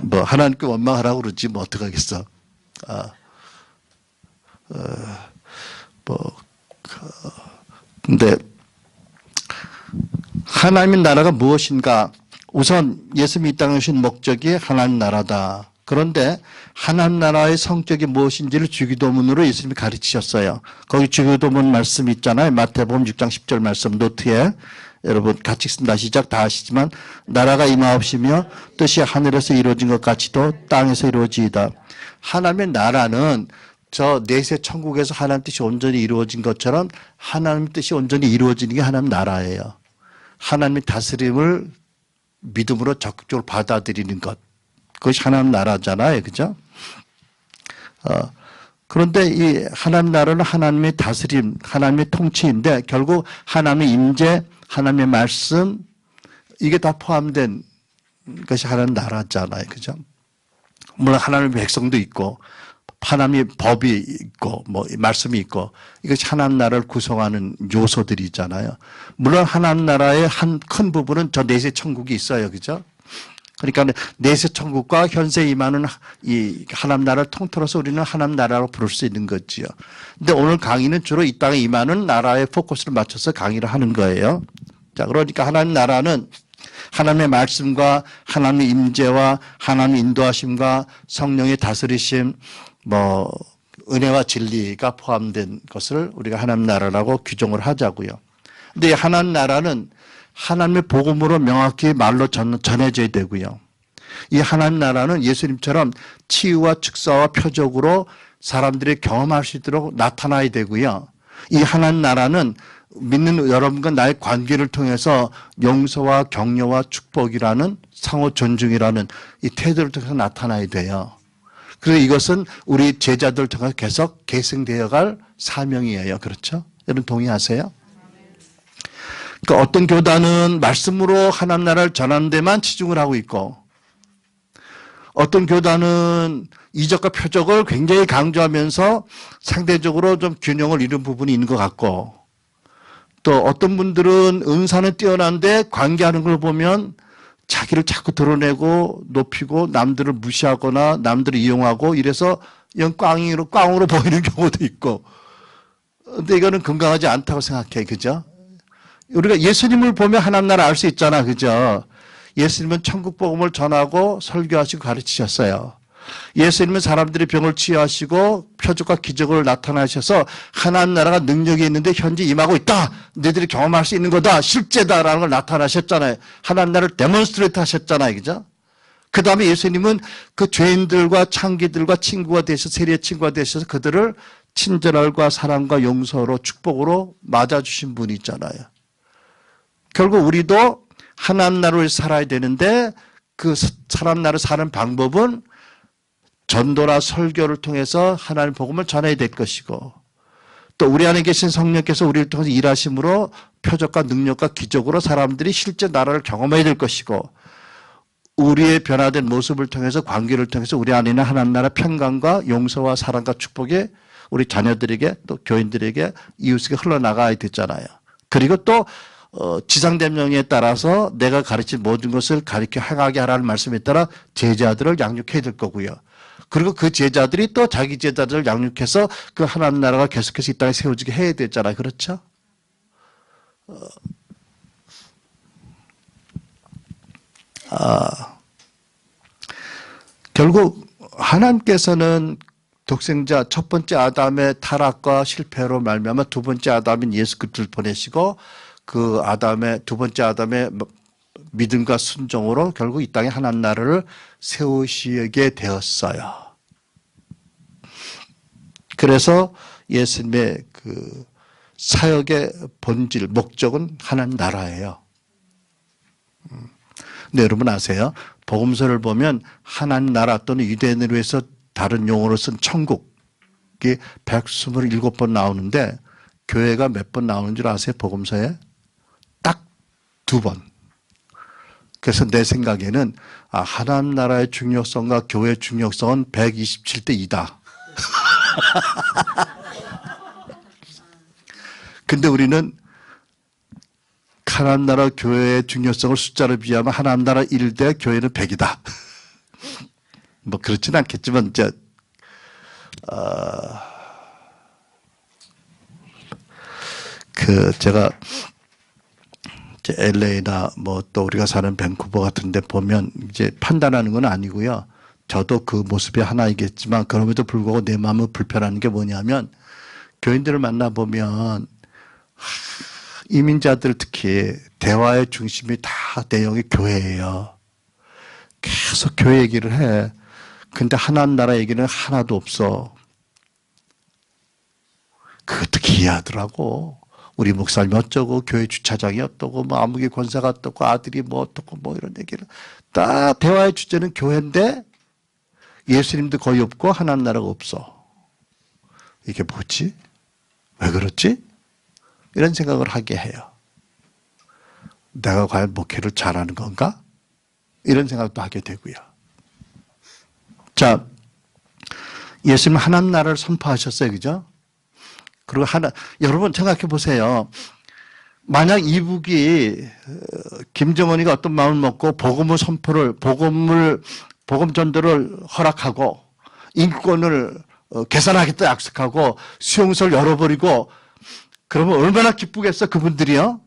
뭐 하나님께 원망하라고 그러지 뭐 어떡하겠어. 근데 하나님의 나라가 무엇인가? 우선 예수님이 이 땅에 오신 목적이 하나님 나라다. 그런데 하나님 나라의 성격이 무엇인지를 주기도문으로 예수님이 가르치셨어요. 거기 주기도문 말씀 있잖아요. 마태복음 6장 10절 말씀 노트에 여러분 같이 쓴다. 시작 다 하시지만 나라가 임하옵시며 뜻이 하늘에서 이루어진 것 같이도 땅에서 이루어지이다. 하나님의 나라는 저 내세 천국에서 하나님 뜻이 온전히 이루어진 것처럼 하나님 뜻이 온전히 이루어지는 게 하나님 나라예요. 하나님의 다스림을 믿음으로 적극적으로 받아들이는 것. 그것이 하나님 나라잖아요. 그죠? 그런데 이 하나님 나라는 하나님의 다스림, 하나님의 통치인데 결국 하나님의 임재, 하나님의 말씀 이게 다 포함된 것이 하나님 나라잖아요. 그죠? 물론 하나님의 백성도 있고 하나님의 법이 있고 뭐 말씀이 있고 이것이 하나님 나라를 구성하는 요소들이잖아요. 물론 하나님 나라의 한 큰 부분은 저 내세 천국이 있어요. 그죠? 그러니까 내세 천국과 현세 임하는 이 하나님 나라를 통틀어서 우리는 하나님 나라로 부를 수 있는 거지요. 근데 오늘 강의는 주로 이 땅에 임하는 나라의 포커스를 맞춰서 강의를 하는 거예요. 자, 그러니까 하나님 나라는 하나님의 말씀과 하나님의 임재와 하나님의 인도하심과 성령의 다스리심, 뭐 은혜와 진리가 포함된 것을 우리가 하나님 나라라고 규정을 하자고요. 근데 이 하나님 나라는 하나님의 복음으로 명확히 말로 전해져야 되고요. 이 하나님 나라는 예수님처럼 치유와 축사와 표적으로 사람들이 경험할 수 있도록 나타나야 되고요. 이 하나님 나라는 믿는 여러분과 나의 관계를 통해서 용서와 격려와 축복이라는 상호 존중이라는 이 태도를 통해서 나타나야 돼요. 그래서 이것은 우리 제자들 통해서 계속 계승되어 갈 사명이에요. 그렇죠? 여러분 동의하세요? 그러니까 어떤 교단은 말씀으로 하나님 나라를 전하는 데만 치중을 하고 있고 어떤 교단은 이적과 표적을 굉장히 강조하면서 상대적으로 좀 균형을 이룬 부분이 있는 것 같고, 또 어떤 분들은 은사는 뛰어난데 관계하는 걸 보면 자기를 자꾸 드러내고 높이고 남들을 무시하거나 남들을 이용하고 이래서 영 꽝으로 보이는 경우도 있고. 근데 이거는 건강하지 않다고 생각해. 그죠? 우리가 예수님을 보면 하나님 나라 알 수 있잖아. 그죠? 예수님은 천국 복음을 전하고 설교하시고 가르치셨어요. 예수님은 사람들이 병을 치유하시고 표적과 기적을 나타나셔서 하나님 나라가 능력이 있는데 현재 임하고 있다. 너희들이 경험할 수 있는 거다. 실제다라는 걸 나타나셨잖아요. 하나님 나라를 데몬스트레이트 하셨잖아요. 그죠? 그 다음에 예수님은 그 죄인들과 창기들과 친구가 되셔서 세리의 친구가 되셔서 그들을 친절함과 사랑과 용서로 축복으로 맞아주신 분이 있잖아요. 결국 우리도 하나님 나라를 살아야 되는데 그 사람 나라를 사는 방법은 전도나 설교를 통해서 하나님 복음을 전해야 될 것이고, 또 우리 안에 계신 성령께서 우리를 통해서 일하심으로 표적과 능력과 기적으로 사람들이 실제 나라를 경험해야 될 것이고, 우리의 변화된 모습을 통해서 관계를 통해서 우리 안에 있는 하나님 나라 평강과 용서와 사랑과 축복이 우리 자녀들에게 또 교인들에게 이웃에게 흘러나가야 되잖아요. 그리고 또 지상대명에 따라서 내가 가르친 모든 것을 가르쳐 행하게 하라는 말씀에 따라 제자들을 양육해야 될 거고요. 그리고 그 제자들이 또 자기 제자들을 양육해서 그 하나님 나라가 계속해서 이 땅에 세워지게 해야 되잖아요. 그렇죠? 결국 하나님께서는 독생자 첫 번째 아담의 타락과 실패로 말미암아 두 번째 아담인 예수 그리스도를 보내시고 그 아담의 두 번째 아담의 믿음과 순종으로 결국 이 땅에 하나님 나라를 세우시게 되었어요. 그래서 예수님의 그 사역의 본질, 목적은 하나님 나라예요. 근데 여러분 아세요? 복음서를 보면 하나님 나라 또는 유대인을 위해서 다른 용어로 쓴 천국이 127번 나오는데 교회가 몇 번 나오는 줄 아세요? 복음서에? 딱 2번. 그래서 내 생각에는 하나님 나라의 중요성과 교회의 중요성은 127대 2다. 근데 우리는 하나님 나라 교회의 중요성을 숫자로 비하면 하나님 나라 1대 교회는 100이다. 뭐 그렇진 않겠지만 이제 제가 이제 LA나 뭐 또 우리가 사는 밴쿠버 같은 데 보면 이제 판단하는 건 아니고요. 저도 그 모습이 하나이겠지만 그럼에도 불구하고 내 마음은 불편한 게 뭐냐면 교인들을 만나보면 이민자들 특히 대화의 중심이 다 내용이 교회예요. 계속 교회 얘기를 해. 근데 하나님 나라 얘기는 하나도 없어. 그것도 기이하더라고. 우리 목사님이 어쩌고 교회 주차장이 어떠고 뭐 아무개 권사가 어떠고 아들이 뭐 어떠고 뭐 이런 얘기를 다 대화의 주제는 교회인데 예수님도 거의 없고 하나님 나라가 없어. 이게 뭐지? 왜 그렇지? 이런 생각을 하게 해요. 내가 과연 목회를 잘하는 건가? 이런 생각도 하게 되고요. 자, 예수님 하나님 나라를 선포하셨어요. 그죠? 그리고 여러분 생각해 보세요. 만약 이북이 김정은이가 어떤 마음을 먹고 복음 전도를 허락하고 인권을 개선하겠다 약속하고 수용소를 열어버리고 그러면 얼마나 기쁘겠어 그분들이요.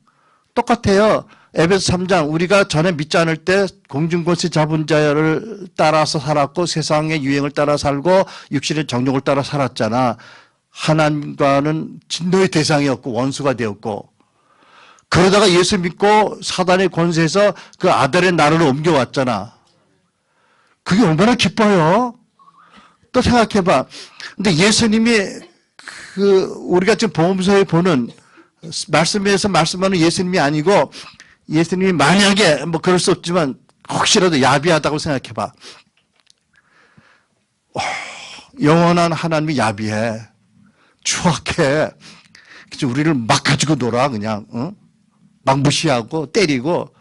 똑같아요. 에베소 3장 우리가 전에 믿지 않을 때 공중권세 잡은 자를 따라서 살았고 세상의 유행을 따라 살고 육신의 정욕을 따라 살았잖아. 하나님과는 진노의 대상이었고 원수가 되었고 그러다가 예수 믿고 사단의 권세에서 그 아들의 나라로 옮겨왔잖아. 그게 얼마나 기뻐요. 또 생각해봐. 근데 예수님이 우리가 지금 복음서에 보는 말씀에서 말씀하는 예수님이 아니고 예수님이 만약에 뭐 그럴 수 없지만 혹시라도 야비하다고 생각해봐. 영원한 하나님이 야비해. 추악해. 그래서 우리를 막 가지고 놀아 그냥 막 무시하고 때리고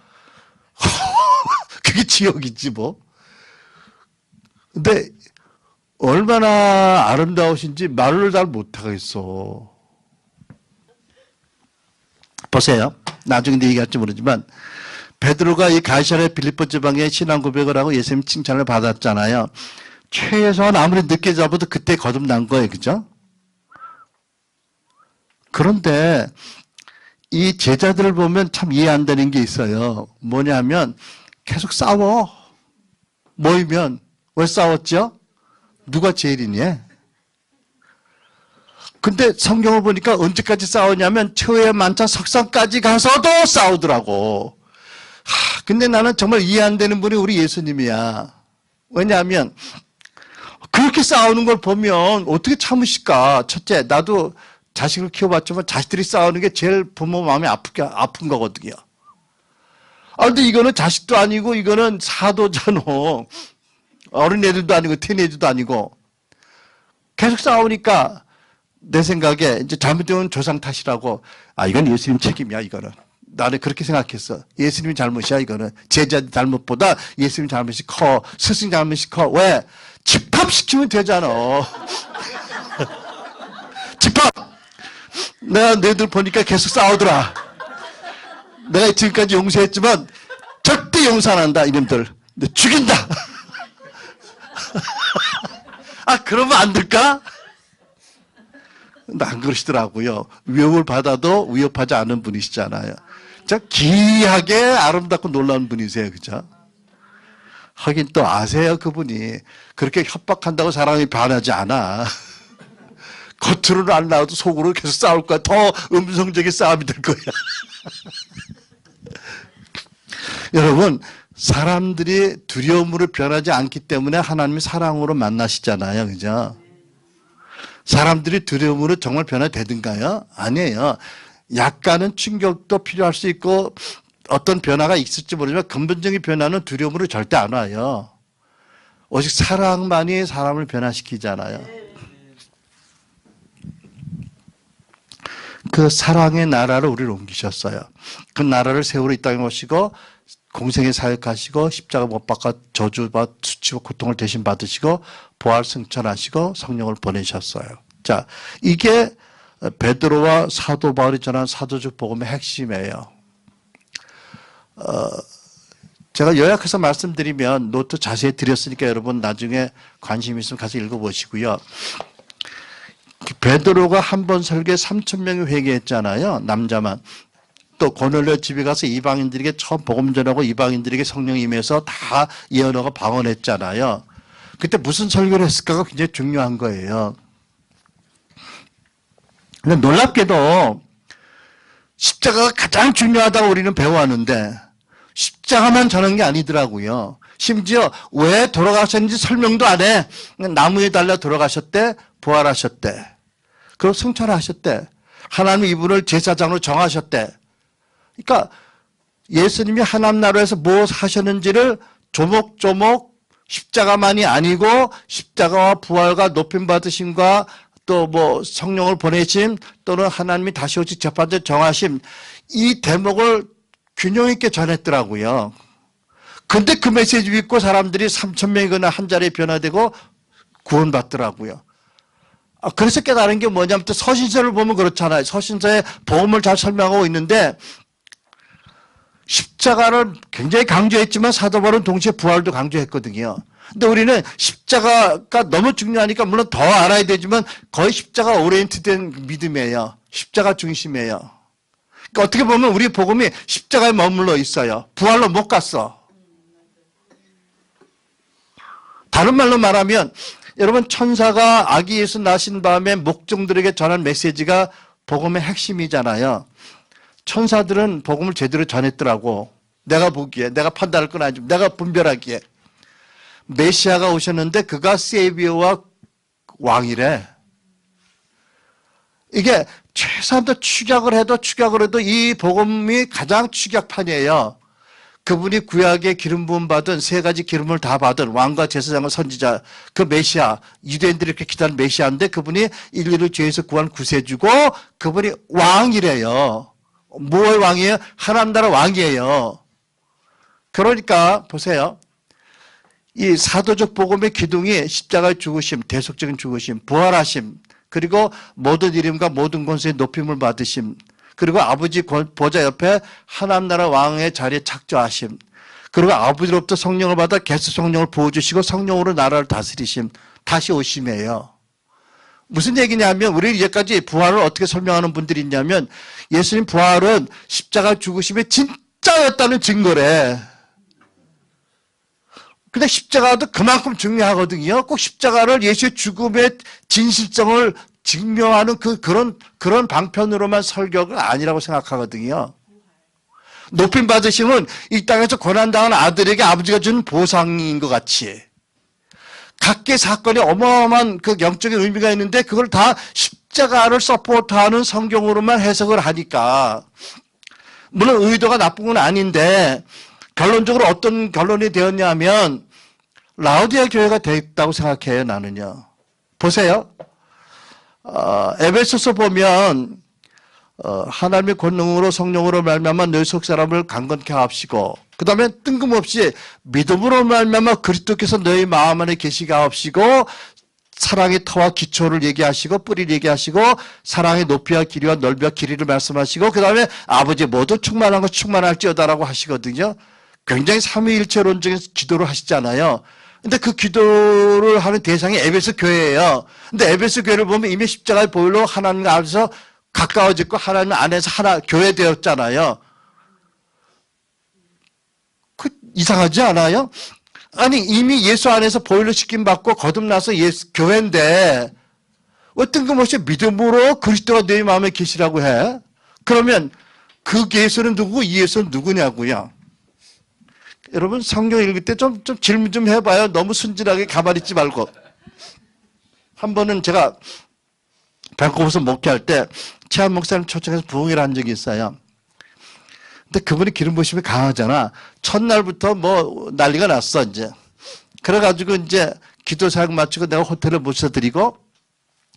그게 지옥이지 뭐. 근데 얼마나 아름다우신지 말을 잘 못하겠어. 보세요. 나중에 얘기할지 모르지만 베드로가 이 가이사랴 빌립보 지방에 신앙 고백을 하고 예수님 칭찬을 받았잖아요. 최소한 아무리 늦게 잡아도 그때 거듭난 거예요. 그죠? 그런데 이 제자들을 보면 참 이해 안 되는 게 있어요. 뭐냐면 계속 싸워. 모이면. 왜 싸웠죠? 누가 제일이니? 근데 성경을 보니까 언제까지 싸우냐면 처에 만찬 석상까지 가서도 싸우더라고. 근데 나는 정말 이해 안 되는 분이 우리 예수님이야. 왜냐하면 그렇게 싸우는 걸 보면 어떻게 참으실까? 첫째, 나도 자식을 키워봤지만 자식들이 싸우는 게 제일 부모 마음이 아픈 거거든요. 근데 이거는 자식도 아니고 이거는 사도잖아. 어린애들도 아니고 티네이저도 아니고 계속 싸우니까 내 생각에 이제 잘못되면 조상 탓이라고. 이건 예수님 책임이야. 이거는 나는 그렇게 생각했어. 예수님이 잘못이야. 이거는 제자 잘못보다 예수님 잘못이 커. 스승 잘못이 커. 왜? 집합시키면 되잖아. 집합. 내가 너희들 보니까 계속 싸우더라. 내가 지금까지 용서했지만 절대 용서 안 한다. 이놈들 죽인다. 그러면 안 될까? 안 그러시더라고요. 위협을 받아도 위협하지 않은 분이시잖아요. 자, 기이하게 아름답고 놀라운 분이세요. 그죠? 하긴 또 아세요. 그분이 그렇게 협박한다고 사람이 변하지 않아. 겉으로는 안 나와도 속으로 계속 싸울 거야. 더 음성적인 싸움이 될 거야. 여러분, 사람들이 두려움으로 변하지 않기 때문에 하나님이 사랑으로 만나시잖아요. 그죠? 사람들이 두려움으로 정말 변화되든가요? 아니에요. 약간은 충격도 필요할 수 있고 어떤 변화가 있을지 모르지만 근본적인 변화는 두려움으로 절대 안 와요. 오직 사랑만이 사람을 변화시키잖아요. 그 사랑의 나라를 우리를 옮기셨어요. 그 나라를 세우러 이 땅에 오시고 공생에 사역하시고 십자가 못 박아 저주와 수치와 고통을 대신 받으시고 부활 승천하시고 성령을 보내셨어요. 자, 이게 베드로와 사도 바울이 전한 사도적 복음의 핵심이에요. 제가 요약해서 말씀드리면 노트 자세히 드렸으니까 여러분 나중에 관심 있으면 가서 읽어보시고요. 베드로가 한 번 설교에 3,000명이 회개했잖아요. 남자만. 또 고넬료 집에 가서 이방인들에게 처음 복음 전하고 이방인들에게 성령이 임해서 다 예언하고 방언했잖아요. 그때 무슨 설교를 했을까가 굉장히 중요한 거예요. 근데 놀랍게도 십자가가 가장 중요하다고 우리는 배워왔는데 십자가만 전한 게 아니더라고요. 심지어 왜 돌아가셨는지 설명도 안 해. 나무에 달려 돌아가셨대, 부활하셨대. 그리고 승천하셨대. 하나님 이분을 제사장으로 정하셨대. 그러니까 예수님이 하나님 나라에서 무엇 하셨는지를 조목조목 십자가만이 아니고 십자가와 부활과 높임 받으심과 또 뭐 성령을 보내심 또는 하나님이 다시 오직 재판대 정하심 이 대목을 균형 있게 전했더라고요. 근데 그 메시지 믿고 사람들이 3,000명이거나 한 자리에 변화되고 구원받더라고요. 그래서 깨달은 게 뭐냐면 또 서신서를 보면 그렇잖아요. 서신서에 복음을 잘 설명하고 있는데 십자가를 굉장히 강조했지만 사도 바울은 동시에 부활도 강조했거든요. 근데 우리는 십자가가 너무 중요하니까 물론 더 알아야 되지만 거의 십자가 오리엔트된 믿음이에요. 십자가 중심이에요. 그러니까 어떻게 보면 우리 복음이 십자가에 머물러 있어요. 부활로 못 갔어. 다른 말로 말하면 여러분 천사가 아기 예수 나신 밤에 목종들에게 전한 메시지가 복음의 핵심이잖아요. 천사들은 복음을 제대로 전했더라고. 내가 보기에, 내가 판단할 건 아니지만 내가 분별하기에. 메시아가 오셨는데 그가 세비어와 왕이래. 이게 최소한도 축약을 해도 이 복음이 가장 축약판이에요. 그분이 구약에 기름 부음 받은 세 가지 기름을 다 받은 왕과 제사장과 선지자 그 메시아 유대인들이 이렇게 기다리는 메시아인데 그분이 인류를 죄에서 구한 구세주고 그분이 왕이래요. 뭘 왕이에요? 하나님 나라 왕이에요. 그러니까 보세요. 이 사도적 복음의 기둥이 십자가의 죽으심, 대속적인 죽으심, 부활하심, 그리고 모든 이름과 모든 권세의 높임을 받으심, 그리고 아버지 보좌 옆에 하나님 나라 왕의 자리에 착좌하심, 그리고 아버지로부터 성령을 받아 계속 성령을 부어주시고 성령으로 나라를 다스리심, 다시 오심이에요. 무슨 얘기냐면 우리 이제까지 부활을 어떻게 설명하는 분들이 있냐면 예수님 부활은 십자가 죽으심의 진짜였다는 증거래. 근데 십자가도 그만큼 중요하거든요. 꼭 십자가를 예수의 죽음의 진실성을 증명하는 그런 방편으로만 설교가 아니라고 생각하거든요. 높임 받으심은 이 땅에서 고난당한 아들에게 아버지가 준 보상인 것 같이 각계 사건에 어마어마한 그 영적인 의미가 있는데 그걸 다 십자가를 서포트하는 성경으로만 해석을 하니까 물론 의도가 나쁜 건 아닌데 결론적으로 어떤 결론이 되었냐면 라우디아 교회가 됐다고 생각해요. 나는요. 보세요. 에베소서 보면 하나님의 권능으로 성령으로 말미암아 너희 속 사람을 강건케 하옵시고 그 다음에 뜬금없이 믿음으로 말미암아 그리스도께서 너희 마음 안에 계시게 하옵시고 사랑의 터와 기초를 얘기하시고 뿌리를 얘기하시고 사랑의 높이와 길이와 넓이와 길이를 말씀하시고 그 다음에 아버지 모두 충만한 것 충만할지어다라고 하시거든요. 굉장히 삼위일체론적인 기도를 하시잖아요. 근데 그 기도를 하는 대상이 에베소 교회예요. 근데 에베소 교회를 보면 이미 십자가의 보혈로 하나님 안에서 가까워졌고 하나님 안에서 하나 교회 되었잖아요. 그 이상하지 않아요? 아니 이미 예수 안에서 보혈로 씻김 받고 거듭나서 교회인데 왜 뜬금없이 믿음으로 그리스도가 내 마음에 계시라고 해? 그러면 그 예수는 누구고 이 예수는 누구냐고요. 여러분 성경 읽을 때 좀 질문 좀 해봐요. 너무 순진하게 가만히 있지 말고. 한 번은 제가 밴쿠버에서 목회할 때 최한 목사님 초청해서 부흥회를 한 적이 있어요. 근데 그분이 기름 부심이 강하잖아. 첫날부터 뭐 난리가 났어 이제. 그래가지고 이제 기도 사역 마치고 내가 호텔에 모셔드리고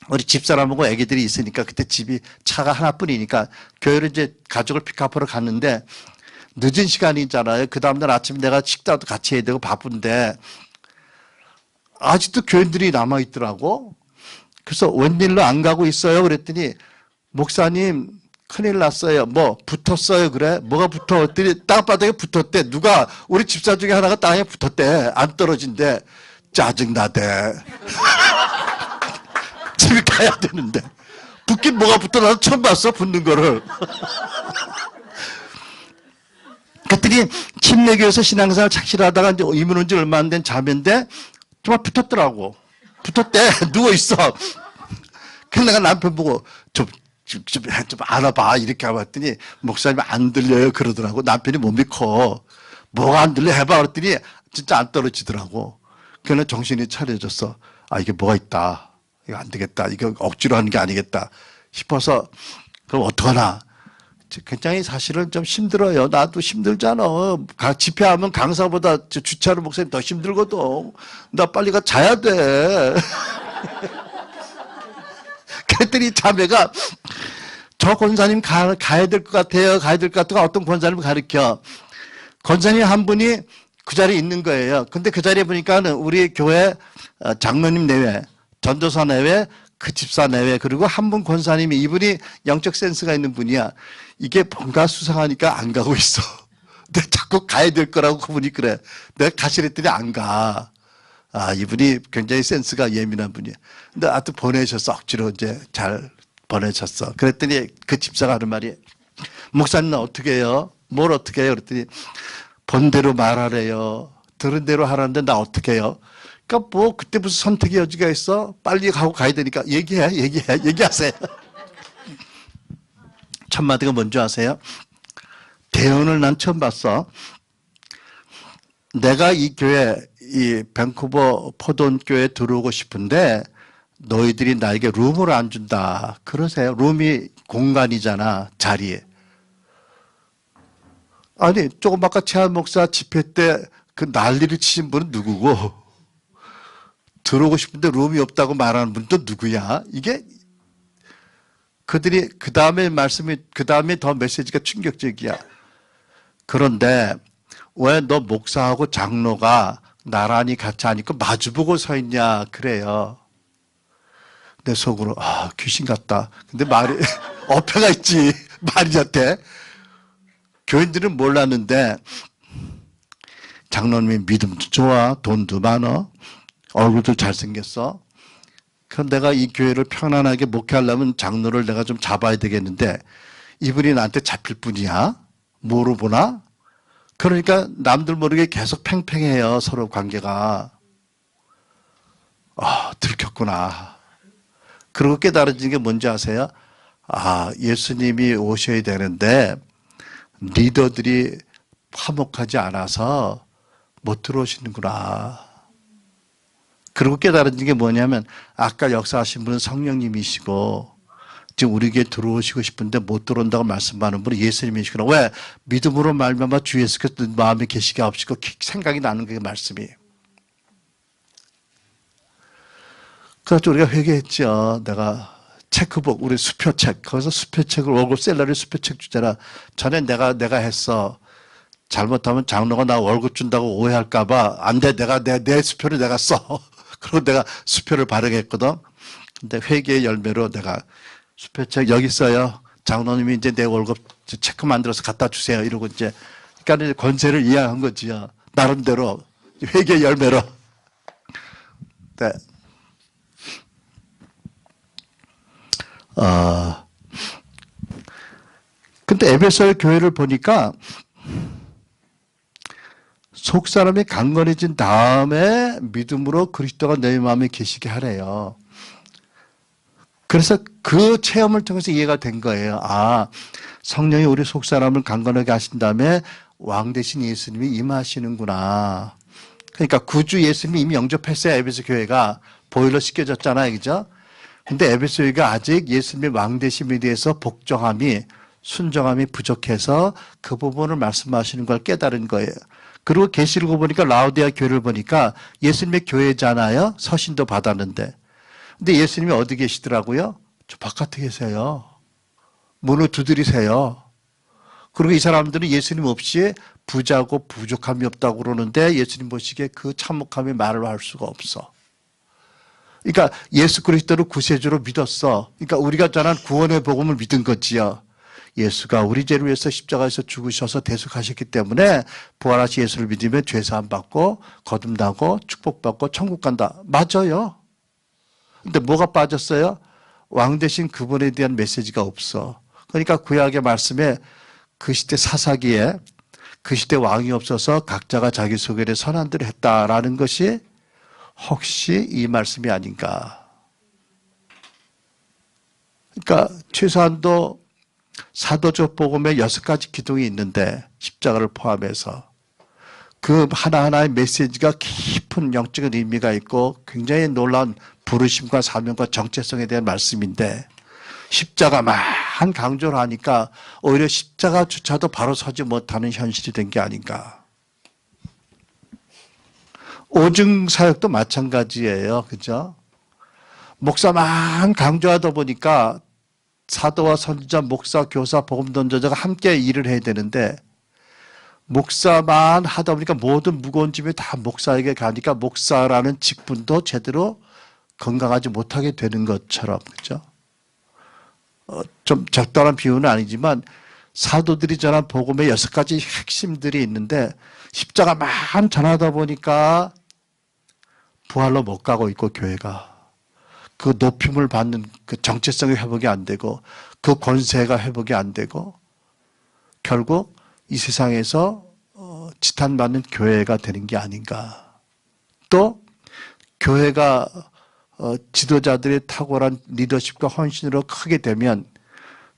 우리 집사람하고 애기들이 있으니까 그때 집이 차가 하나뿐이니까 교회를 이제 가족을 픽업하러 갔는데 늦은 시간이잖아요. 그 다음날 아침에 내가 식사도 같이 해야 되고 바쁜데 아직도 교인들이 남아있더라고. 그래서 웬일로 안 가고 있어요? 그랬더니 목사님 큰일 났어요. 뭐 붙었어요? 그래? 뭐가 붙어? 그랬더니 땅바닥에 붙었대. 누가 우리 집사 중에 하나가 땅에 붙었대. 안 떨어진대. 짜증나대. 집에 가야 되는데 붙긴 뭐가 붙어? 나도 처음 봤어 붙는 거를. 그랬더니 침례교에서 신앙생활 착실하다가 이제 이민 온 지 얼마 안 된 자매인데 정말 붙었더라고. 붙었대. 누워있어. 그래서 내가 남편 보고 좀 알아봐. 이렇게 해봤더니 목사님 안 들려요. 그러더라고. 남편이 못 믿고 뭐가 안 들려 해봐. 그랬더니 진짜 안 떨어지더라고. 그래서 정신이 차려졌어. 아, 이게 뭐가 있다. 이거 안 되겠다. 이거 억지로 하는 게 아니겠다 싶어서 그럼 어떡하나. 굉장히 사실은 좀 힘들어요. 나도 힘들잖아. 집회하면 강사보다 주차하는 목사님 더 힘들거든. 나 빨리 가 자야 돼. 그랬더니 자매가 저 권사님 가야 될 것 같아요. 가야 될 것 같다고 어떤 권사님을 가르쳐. 권사님 한 분이 그 자리에 있는 거예요. 근데 그 자리에 보니까는 우리 교회 장로님 내외, 전도사 내외, 그 집사 내외, 그리고 한 분 권사님이 이분이 영적 센스가 있는 분이야. 이게 뭔가 수상하니까 안 가고 있어. 근데 자꾸 가야 될 거라고 그분이 그래. 내가 가시랬더니 안 가. 아, 이분이 굉장히 센스가 예민한 분이야. 근데 하여튼 보내셨어. 억지로 이제 잘 보내셨어. 그랬더니 그 집사가 하는 말이 목사님은 어떻게 해요? 뭘 어떻게 해요? 그랬더니 본 대로 말하래요. 들은 대로 하라는데 나 어떻게 해요? 그러니까 뭐 그때 무슨 선택의 여지가 있어? 빨리 가고 가야 되니까 얘기하세요. 첫 마디가 뭔지 아세요? 대언을 난 처음 봤어. 내가 이 교회, 이 밴쿠버 포돈 교회에 들어오고 싶은데 너희들이 나에게 룸을 안 준다. 그러세요. 룸이 공간이잖아. 자리에. 아니 조금 아까 최한 목사 집회 때 그 난리를 치신 분은 누구고 들어오고 싶은데 룸이 없다고 말하는 분도 누구야? 이게 그들이 그 다음에 말씀이 그 다음에 더 메시지가 충격적이야. 그런데 왜 너 목사하고 장로가 나란히 같이 안 있고 마주보고 서 있냐 그래요. 내 속으로 귀신 같다. 근데 말이 어폐가 있지 말이한테. 교인들은 몰랐는데 장로님이 믿음도 좋아, 돈도 많아, 얼굴도 잘생겼어. 그럼 내가 이 교회를 편안하게 목회하려면 장로를 내가 좀 잡아야 되겠는데 이분이 나한테 잡힐 뿐이야? 뭐로 보나? 그러니까 남들 모르게 계속 팽팽해요. 서로 관계가. 들켰구나. 그리고 깨달아진 게 뭔지 아세요? 예수님이 오셔야 되는데 리더들이 화목하지 않아서 못 들어오시는구나. 그리고 깨달아진 게 뭐냐면 아까 역사하신 분은 성령님이시고 지금 우리 교회에 들어오시고 싶은데 못 들어온다고 말씀하는 분은 예수님이시구나. 왜? 믿음으로 말미암아 주 예수께서 마음에 계시게 하시고 생각이 나는 게 말씀이. 그래서 우리가 회개했죠. 내가 체크북, 우리 수표책, 거기서 수표책을 월급 셀러리 수표책 주잖아. 전에 내가 했어. 잘못하면 장로가 나 월급 준다고 오해할까봐 안 돼. 내 수표를 내가 써. 그리고 내가 수표를 발행했거든. 근데 회개의 열매로 내가 수표책 여기 있어요. 장로님이 이제 내 월급 체크 만들어서 갖다 주세요. 이러고 이제 그러니까 권세를 이해한 거지요. 나름대로 회개의 열매로. 네. 근데 에베소의 교회를 보니까 속 사람이 강건해진 다음에 믿음으로 그리스도가 너희 마음에 계시게 하래요. 그래서 그 체험을 통해서 이해가 된 거예요. 성령이 우리 속 사람을 강건하게 하신 다음에 왕 대신 예수님이 임하시는구나. 그러니까 구주 예수님이 이미 영접했어요. 에베소 교회가 보일러 씻겨졌잖아요, 그죠? 근데 에베소 교회가 아직 예수님의 왕 대심에 대해서 복종함이 순종함이 부족해서 그 부분을 말씀하시는 걸 깨달은 거예요. 그리고 계시록 보니까 라오디아 교회를 보니까 예수님의 교회잖아요. 서신도 받았는데. 근데 예수님이 어디 계시더라고요? 저 바깥에 계세요. 문을 두드리세요. 그리고 이 사람들은 예수님 없이 부자고 부족함이 없다고 그러는데 예수님 보시기에 그 참혹함이 말을 할 수가 없어. 그러니까 예수 그리스도를 구세주로 믿었어. 그러니까 우리가 전한 구원의 복음을 믿은 거지요. 예수가 우리 죄를 위해서 십자가에서 죽으셔서 대속하셨기 때문에 부활하신 예수를 믿으면 죄사함 받고 거듭나고 축복받고 천국 간다. 맞아요. 근데 뭐가 빠졌어요? 왕 대신 그분에 대한 메시지가 없어. 그러니까 구약의 말씀에 그 시대 사사기에 그 시대 왕이 없어서 각자가 자기 소견에 선한 대로 했다라는 것이 혹시 이 말씀이 아닌가. 그러니까 최소한도 사도적 복음에 6가지 기둥이 있는데 십자가를 포함해서 그 하나하나의 메시지가 깊은 영적인 의미가 있고 굉장히 놀라운 부르심과 사명과 정체성에 대한 말씀인데 십자가만 강조를 하니까 오히려 십자가조차도 바로 서지 못하는 현실이 된 게 아닌가. 오증사역도 마찬가지예요. 그죠? 목사만 강조하다 보니까 사도와 선지자, 목사, 교사, 복음 던전자가 함께 일을 해야 되는데 목사만 하다 보니까 모든 무거운 짐이 다 목사에게 가니까 목사라는 직분도 제대로 건강하지 못하게 되는 것처럼, 그죠? 좀 적당한 비유는 아니지만 사도들이 전한 복음의 6가지 핵심들이 있는데 십자가만 전하다 보니까 부활로 못 가고 있고 교회가 그 높임을 받는 그 정체성이 회복이 안 되고 그 권세가 회복이 안 되고 결국 이 세상에서 지탄받는 교회가 되는 게 아닌가. 또 교회가 지도자들의 탁월한 리더십과 헌신으로 크게 되면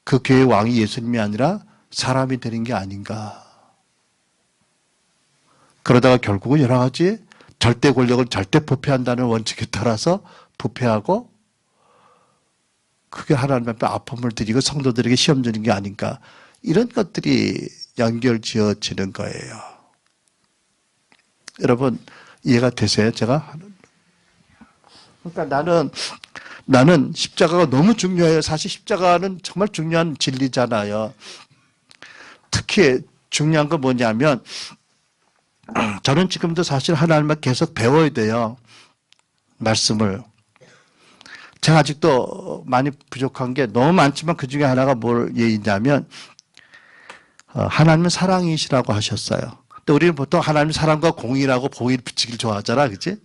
그 교회의 왕이 예수님이 아니라 사람이 되는 게 아닌가. 그러다가 결국은 여러 가지 절대 권력을 절대 부패한다는 원칙에 따라서 부패하고 그게 하나님 앞에 아픔을 드리고 성도들에게 시험 주는 게 아닌가. 이런 것들이 연결지어지는 거예요. 여러분 이해가 되세요? 제가 그러니까 나는 십자가가 너무 중요해요. 사실 십자가는 정말 중요한 진리잖아요. 특히 중요한 건 뭐냐면 저는 지금도 사실 하나님을 계속 배워야 돼요. 말씀을. 제가 아직도 많이 부족한 게 너무 많지만 그 중에 하나가 뭘 얘기냐면 하나님은 사랑이시라고 하셨어요. 근데 우리는 보통 하나님 사랑과 공의라고 공의를 붙이길 좋아하잖아. 그치?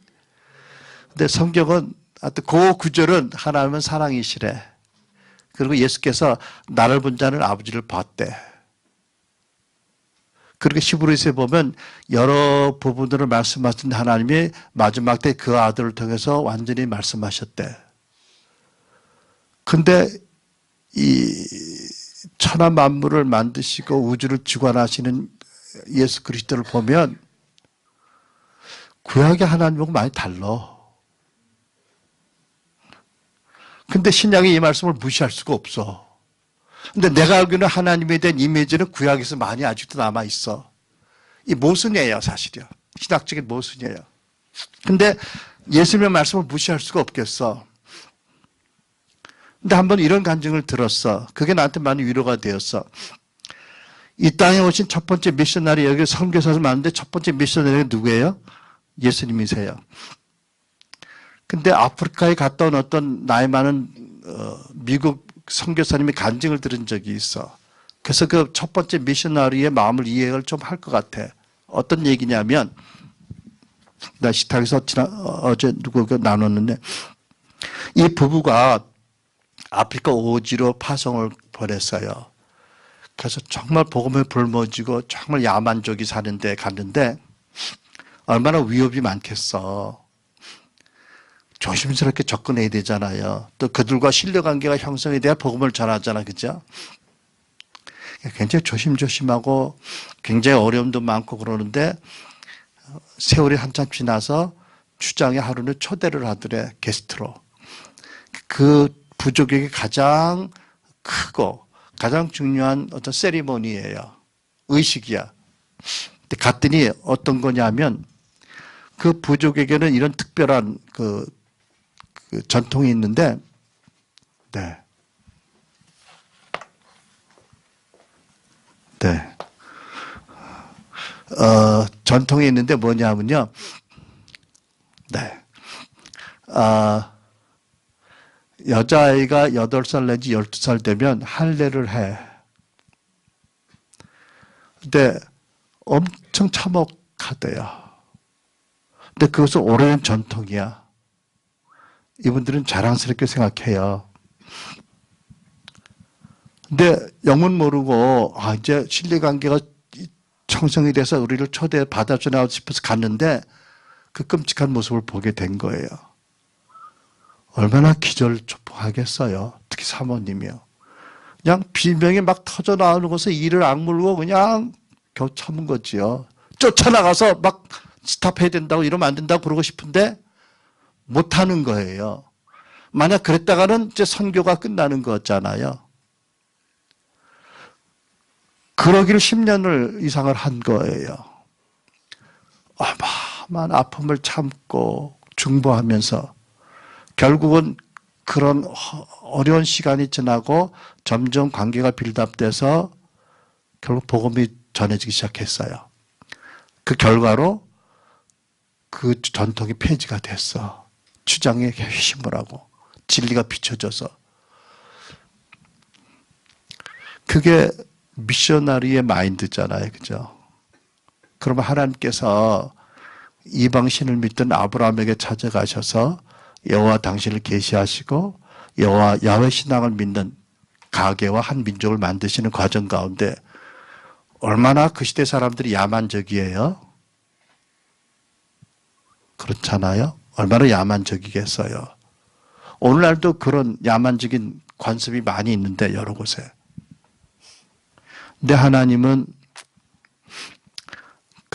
근데 성경은 하여튼 그 구절은 하나님은 사랑이시래. 그리고 예수께서 나를 본 자는 아버지를 봤대. 그렇게 히브리서에 보면 여러 부분들을 말씀하신 하나님이 마지막 때 그 아들을 통해서 완전히 말씀하셨대. 근데 이 천하 만물을 만드시고 우주를 주관하시는 예수 그리스도를 보면 구약의 하나님하고 많이 달라. 근데 신약의 이 말씀을 무시할 수가 없어. 근데 내가 알기로는 하나님에 대한 이미지는 구약에서 많이 아직도 남아있어. 이 모순이에요, 사실이요. 신학적인 모순이에요. 근데 예수님의 말씀을 무시할 수가 없겠어. 근데 한번 이런 간증을 들었어. 그게 나한테 많이 위로가 되었어. 이 땅에 오신 첫 번째 미셔너리, 여기 선교사들 많은데 첫 번째 미셔너리가 누구예요? 예수님이세요. 근데 아프리카에 갔다 온 어떤 나이 많은 미국 선교사님이 간증을 들은 적이 있어. 그래서 그 첫 번째 미셔너리의 마음을 이해를 좀 할 것 같아. 어떤 얘기냐면, 나 식탁에서 어제 누구가 나눴는데, 이 부부가 아프리카 오지로 파송을 보냈어요. 그래서 정말 복음에 불모지고 정말 야만족이 사는 데 갔는데 얼마나 위협이 많겠어. 조심스럽게 접근해야 되잖아요. 또 그들과 신뢰관계가 형성이 돼야 복음을 전하잖아. 그죠? 굉장히 조심조심하고 굉장히 어려움도 많고 그러는데 세월이 한참 지나서 추장이 하루는 초대를 하더래. 게스트로. 그 부족에게 가장 크고 가장 중요한 어떤 세리머니예요. 의식이야. 근데 갔더니 어떤 거냐면 그 부족에게는 이런 특별한 그 전통이 있는데, 네. 네. 전통이 있는데 뭐냐면요. 네. 여자아이가 8살 내지 12살 되면 할례를 해. 근데 엄청 참혹하대요. 근데 그것은 오래된 전통이야. 이분들은 자랑스럽게 생각해요. 근데 영문 모르고 이제 신뢰관계가 형성이 돼서 우리를 초대 받아주나 싶어서 갔는데 그 끔찍한 모습을 보게 된 거예요. 얼마나 기절초풍하겠어요. 특히 사모님이요. 그냥 비명이 막 터져 나오는 곳에 이를 악물고 그냥 겨우 참은 거지요. 쫓아나가서 막 스탑해야 된다고 이러면 안 된다고 그러고 싶은데 못하는 거예요. 만약 그랬다가는 이제 선교가 끝나는 거잖아요. 그러기를 10년을 이상을 한 거예요. 어마어마한 아픔을 참고 중보하면서 결국은 그런 어려운 시간이 지나고 점점 관계가 빌드업돼서 결국 복음이 전해지기 시작했어요. 그 결과로 그 전통이 폐지가 됐어. 추장의 힘을 하고 진리가 비춰져서. 그게 미셔너리의 마인드잖아요. 그죠? 그러면 하나님께서 이방신을 믿던 아브라함에게 찾아가셔서 여호와 당신을 계시하시고 여호와 야훼 신앙을 믿는 가계와 한 민족을 만드시는 과정 가운데 얼마나 그 시대 사람들이 야만적이에요? 그렇잖아요? 얼마나 야만적이겠어요? 오늘날도 그런 야만적인 관습이 많이 있는데 여러 곳에. 근데 하나님은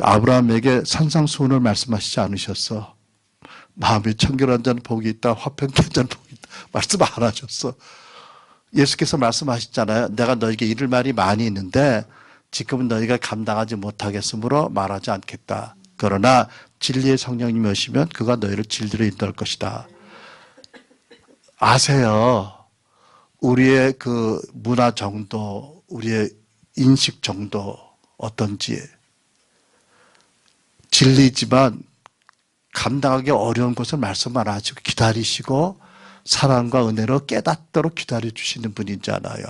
아브라함에게 산상수훈을 말씀하시지 않으셨어. 마음에 청결한 자는 복이 있다. 화평케 한 자는 복이 있다. 말씀 안 하셨어. 예수께서 말씀하셨잖아요. 내가 너에게 이를 말이 많이 있는데 지금은 너희가 감당하지 못하겠으므로 말하지 않겠다. 그러나 진리의 성령님이 오시면 그가 너희를 진리로 인도할 것이다. 아세요. 우리의 그 문화 정도, 우리의 인식 정도 어떤지. 진리지만 감당하기 어려운 것을 말씀 안 하시고 기다리시고 사랑과 은혜로 깨닫도록 기다려주시는 분이잖아요.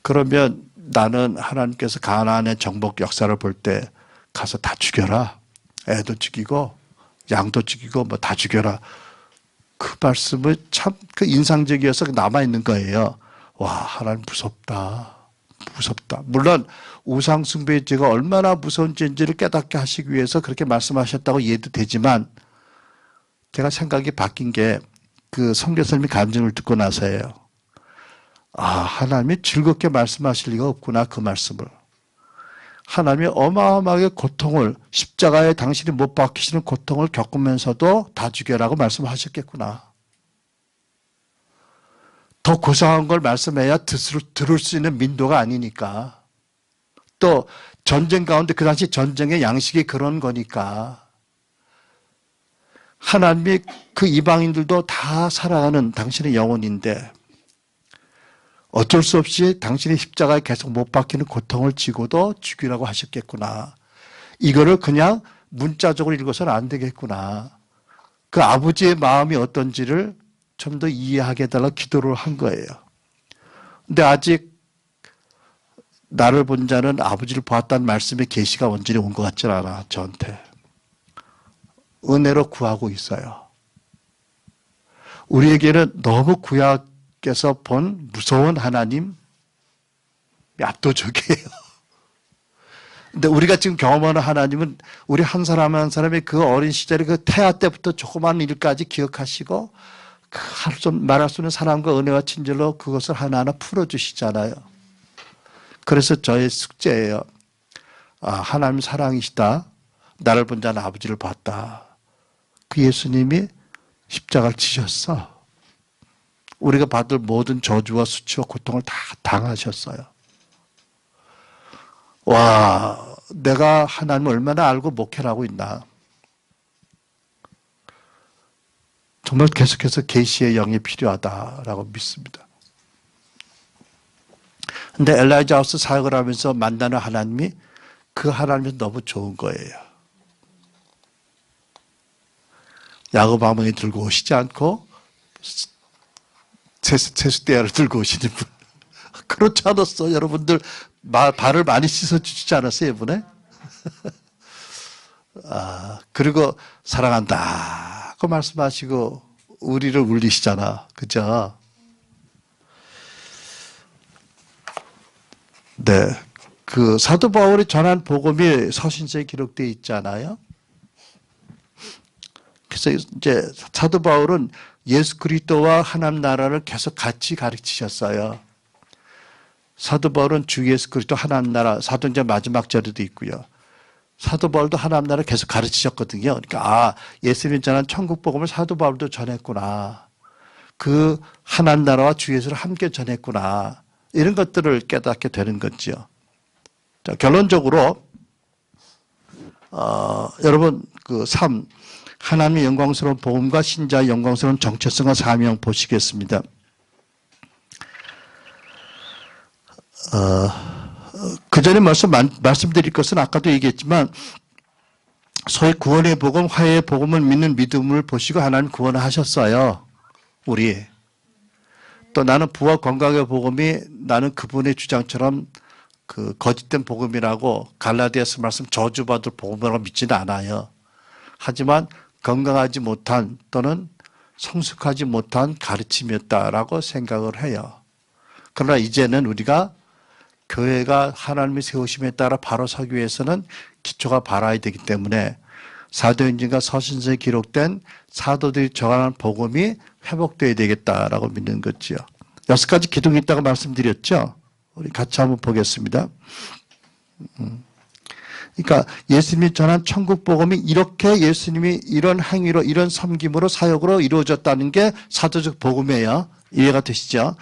그러면 나는 하나님께서 가나안의 정복 역사를 볼 때 가서 다 죽여라. 애도 죽이고 양도 죽이고 뭐 다 죽여라. 그 말씀은 참 그 인상적이어서 남아있는 거예요. 와, 하나님 무섭다. 무섭다. 물론 우상숭배의 죄가 얼마나 무서운 죄인지를 깨닫게 하시기 위해서 그렇게 말씀하셨다고 이해도 되지만 제가 생각이 바뀐 게 그 선교사님이 간증을 듣고 나서예요. 아, 하나님이 즐겁게 말씀하실 리가 없구나, 그 말씀을. 하나님이 어마어마하게 고통을, 십자가에 당신이 못 박히시는 고통을 겪으면서도 다 죽여라고 말씀하셨겠구나. 더 고상한 걸 말씀해야 들을 수 있는 민도가 아니니까. 또 전쟁 가운데 그 당시 전쟁의 양식이 그런 거니까. 하나님이 그 이방인들도 다 살아가는 당신의 영혼인데 어쩔 수 없이 당신의 십자가에 계속 못 박히는 고통을 지고도 죽이라고 하셨겠구나. 이거를 그냥 문자적으로 읽어서는 안 되겠구나. 그 아버지의 마음이 어떤지를 좀 더 이해하게 해달라고 기도를 한 거예요. 근데 아직 나를 본 자는 아버지를 보았다는 말씀의 계시가 완전히 온 것 같진 않아, 저한테. 은혜로 구하고 있어요. 우리에게는 너무 구약에서 본 무서운 하나님 압도적이에요. 근데 우리가 지금 경험하는 하나님은 우리 한 사람 한 사람의 그 어린 시절의 그 태아 때부터 조그만 일까지 기억하시고 그 말할 수 없는 사랑과 은혜와 친절로 그것을 하나하나 풀어주시잖아요. 그래서 저의 숙제예요. 아, 하나님 사랑이시다. 나를 본 자는 아버지를 봤다. 그 예수님이 십자가를 지셨어. 우리가 받을 모든 저주와 수치와 고통을 다 당하셨어요. 와, 내가 하나님을 얼마나 알고 목회를 하고 있나. 정말 계속해서 계시의 영이 필요하다라고 믿습니다. 근데 엘라이자 하우스 사역을 하면서 만나는 하나님이 그 하나님이 너무 좋은 거예요. 야곱 아머니 들고 오시지 않고 세숫대야를 들고 오시는 분. 그렇지 않았어. 여러분들 발을 많이 씻어주시지 않았어요, 이번에? 아, 그리고 사랑한다 그 말씀하시고 우리를 울리시잖아. 그죠? 네. 그 사도 바울이 전한 복음이 서신서에 기록되어 있잖아요. 그래서 이제 사도 바울은 예수 그리스도와 하나님 나라를 계속 같이 가르치셨어요. 사도 바울은 주 예수 그리스도 하나님 나라 사도행전 마지막 절에도 있고요. 사도 바울도 하나님 나라를 계속 가르치셨거든요. 그러니까 아, 예수님이 전한 천국 복음을 사도 바울도 전했구나. 그 하나님 나라와 주 예수를 함께 전했구나. 이런 것들을 깨닫게 되는 거죠. 자, 결론적으로 여러분 그 3. 하나님의 영광스러운 복음과 신자의 영광스러운 정체성과 사명 보시겠습니다. 그 전에 말씀드릴 것은 아까도 얘기했지만 소위 구원의 복음, 화해의 복음을 믿는 믿음을 보시고 하나님 구원을 하셨어요. 우리. 또 나는 부와 건강의 복음이 나는 그분의 주장처럼 그 거짓된 복음이라고 갈라디아서 말씀 저주받을 복음이라고 믿지는 않아요. 하지만 건강하지 못한 또는 성숙하지 못한 가르침이었다라고 생각을 해요. 그러나 이제는 우리가 교회가 하나님의 세우심에 따라 바로 서기 위해서는 기초가 바라야 되기 때문에 사도행전과 서신서에 기록된 사도들이 전하는 복음이 회복되어야 되겠다라고 믿는 거죠. 6가지 기둥이 있다고 말씀드렸죠. 우리 같이 한번 보겠습니다. 그러니까 예수님이 전한 천국 복음이 이렇게 예수님이 이런 행위로 이런 섬김으로 사역으로 이루어졌다는 게 사도적 복음이에요. 이해가 되시죠?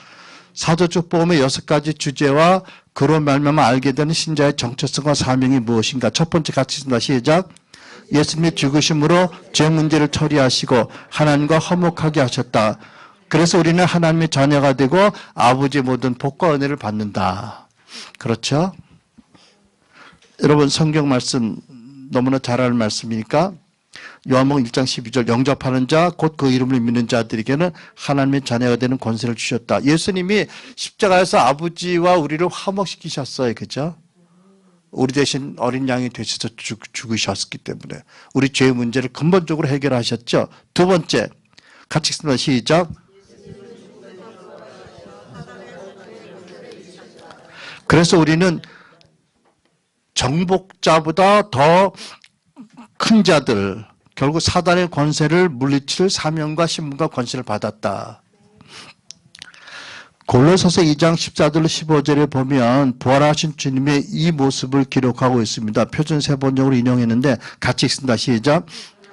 사도적 복음의 6가지 주제와 그로 말미암아 알게 되는 신자의 정체성과 사명이 무엇인가. 첫 번째 같이 있습니다. 시작. 예수님이 죽으심으로 죄 문제를 처리하시고 하나님과 화목하게 하셨다. 그래서 우리는 하나님의 자녀가 되고 아버지의 모든 복과 은혜를 받는다. 그렇죠? 여러분 성경 말씀 너무나 잘 아는 말씀이니까 요한복음 1장 12절 영접하는 자 곧 그 이름을 믿는 자들에게는 하나님의 자녀가 되는 권세를 주셨다. 예수님이 십자가에서 아버지와 우리를 화목시키셨어요. 그죠? 우리 대신 어린 양이 되셔서 죽으셨기 때문에 우리 죄의 문제를 근본적으로 해결하셨죠. 두 번째 같이 읽습니다. 시작. 그래서 우리는 정복자보다 더 큰 자들, 결국 사단의 권세를 물리칠 사명과 신분과 권세를 받았다. 골로새서 2장 14절 15절에 보면 부활하신 주님의 이 모습을 기록하고 있습니다. 표준 세 번역으로 인용했는데 같이 읽습니다. 시작.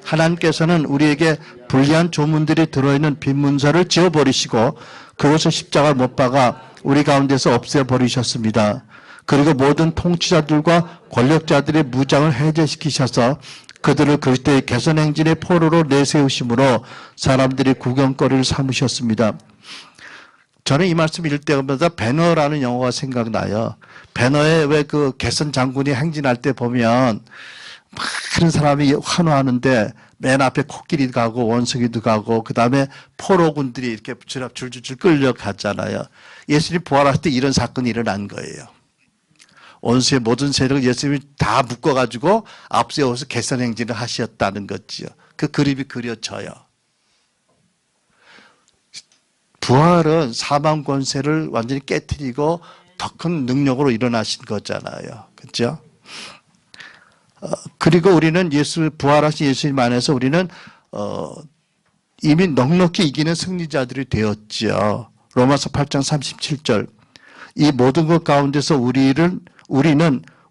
하나님께서는 우리에게 불리한 조문들이 들어있는 빈 문서를 지워버리시고 그것을 십자가에 못 박아 우리 가운데서 없애버리셨습니다. 그리고 모든 통치자들과 권력자들의 무장을 해제시키셔서 그들을 그리스도의 개선 행진의 포로로 내세우심으로 사람들이 구경거리를 삼으셨습니다. 저는 이 말씀 읽을 때마다 배너라는 영화가 생각나요. 배너에 왜 그 개선 장군이 행진할 때 보면 많은 사람이 환호하는데 맨 앞에 코끼리도 가고 원숭이도 가고 그 다음에 포로군들이 이렇게 줄줄줄 끌려가잖아요. 예수님이 부활할 때 이런 사건이 일어난 거예요. 원수의 모든 세력을 예수님이 다 묶어가지고 앞세워서 개선 행진을 하셨다는 거지요. 그 그림이 그려져요. 부활은 사망 권세를 완전히 깨트리고 더 큰 능력으로 일어나신 거잖아요. 그렇죠? 그리고 우리는 부활하신 예수님 안에서 우리는 이미 넉넉히 이기는 승리자들이 되었죠. 로마서 8장 37절. 이 모든 것 가운데서 우리는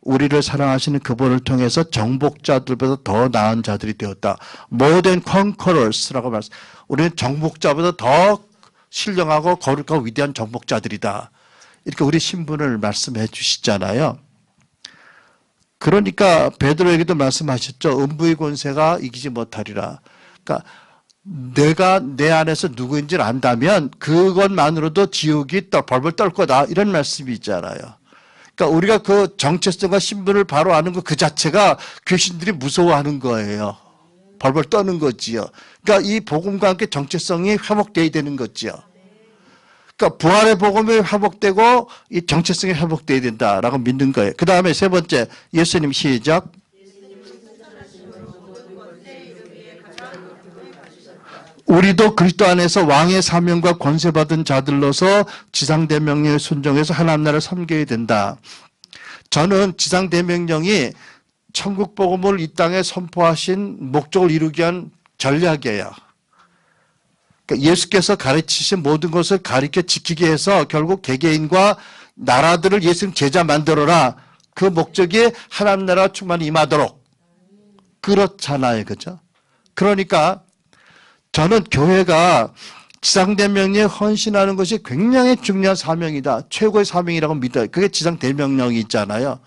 우리를 사랑하시는 그분을 통해서 정복자들보다 더 나은 자들이 되었다. More than conquerors라고 말씀. 우리는 정복자보다 더 신령하고 거룩하고 위대한 정복자들이다. 이렇게 우리 신분을 말씀해 주시잖아요. 그러니까 베드로에게도 말씀하셨죠. 음부의 권세가 이기지 못하리라. 그러니까 내가 내 안에서 누구인지를 안다면 그것만으로도 지옥이 벌벌 떨 거다. 이런 말씀이 있잖아요. 그러니까 우리가 그 정체성과 신분을 바로 아는 것 그 자체가 귀신들이 무서워하는 거예요. 벌벌 떠는 거지요. 그러니까 이 복음과 함께 정체성이 회복돼야 되는 거지요. 그러니까 부활의 복음이 회복되고 이 정체성이 회복돼야 된다라고 믿는 거예요. 그 다음에 세 번째 예수님 시작. 우리도 그리스도 안에서 왕의 사명과 권세받은 자들로서 지상대명령에 순종해서 하나님 나라를 섬겨야 된다. 저는 지상대명령이 천국복음을 이 땅에 선포하신 목적을 이루기 위한 전략이에요. 그러니까 예수께서 가르치신 모든 것을 가르쳐 지키게 해서 결국 개개인과 나라들을 예수님 제자 만들어라. 그 목적이 하나님 나라가 충만히 임하도록. 그렇잖아요. 그죠? 그러니까 저는 교회가 지상대명령에 헌신하는 것이 굉장히 중요한 사명이다. 최고의 사명이라고 믿어요. 그게 지상대명령이 있잖아요.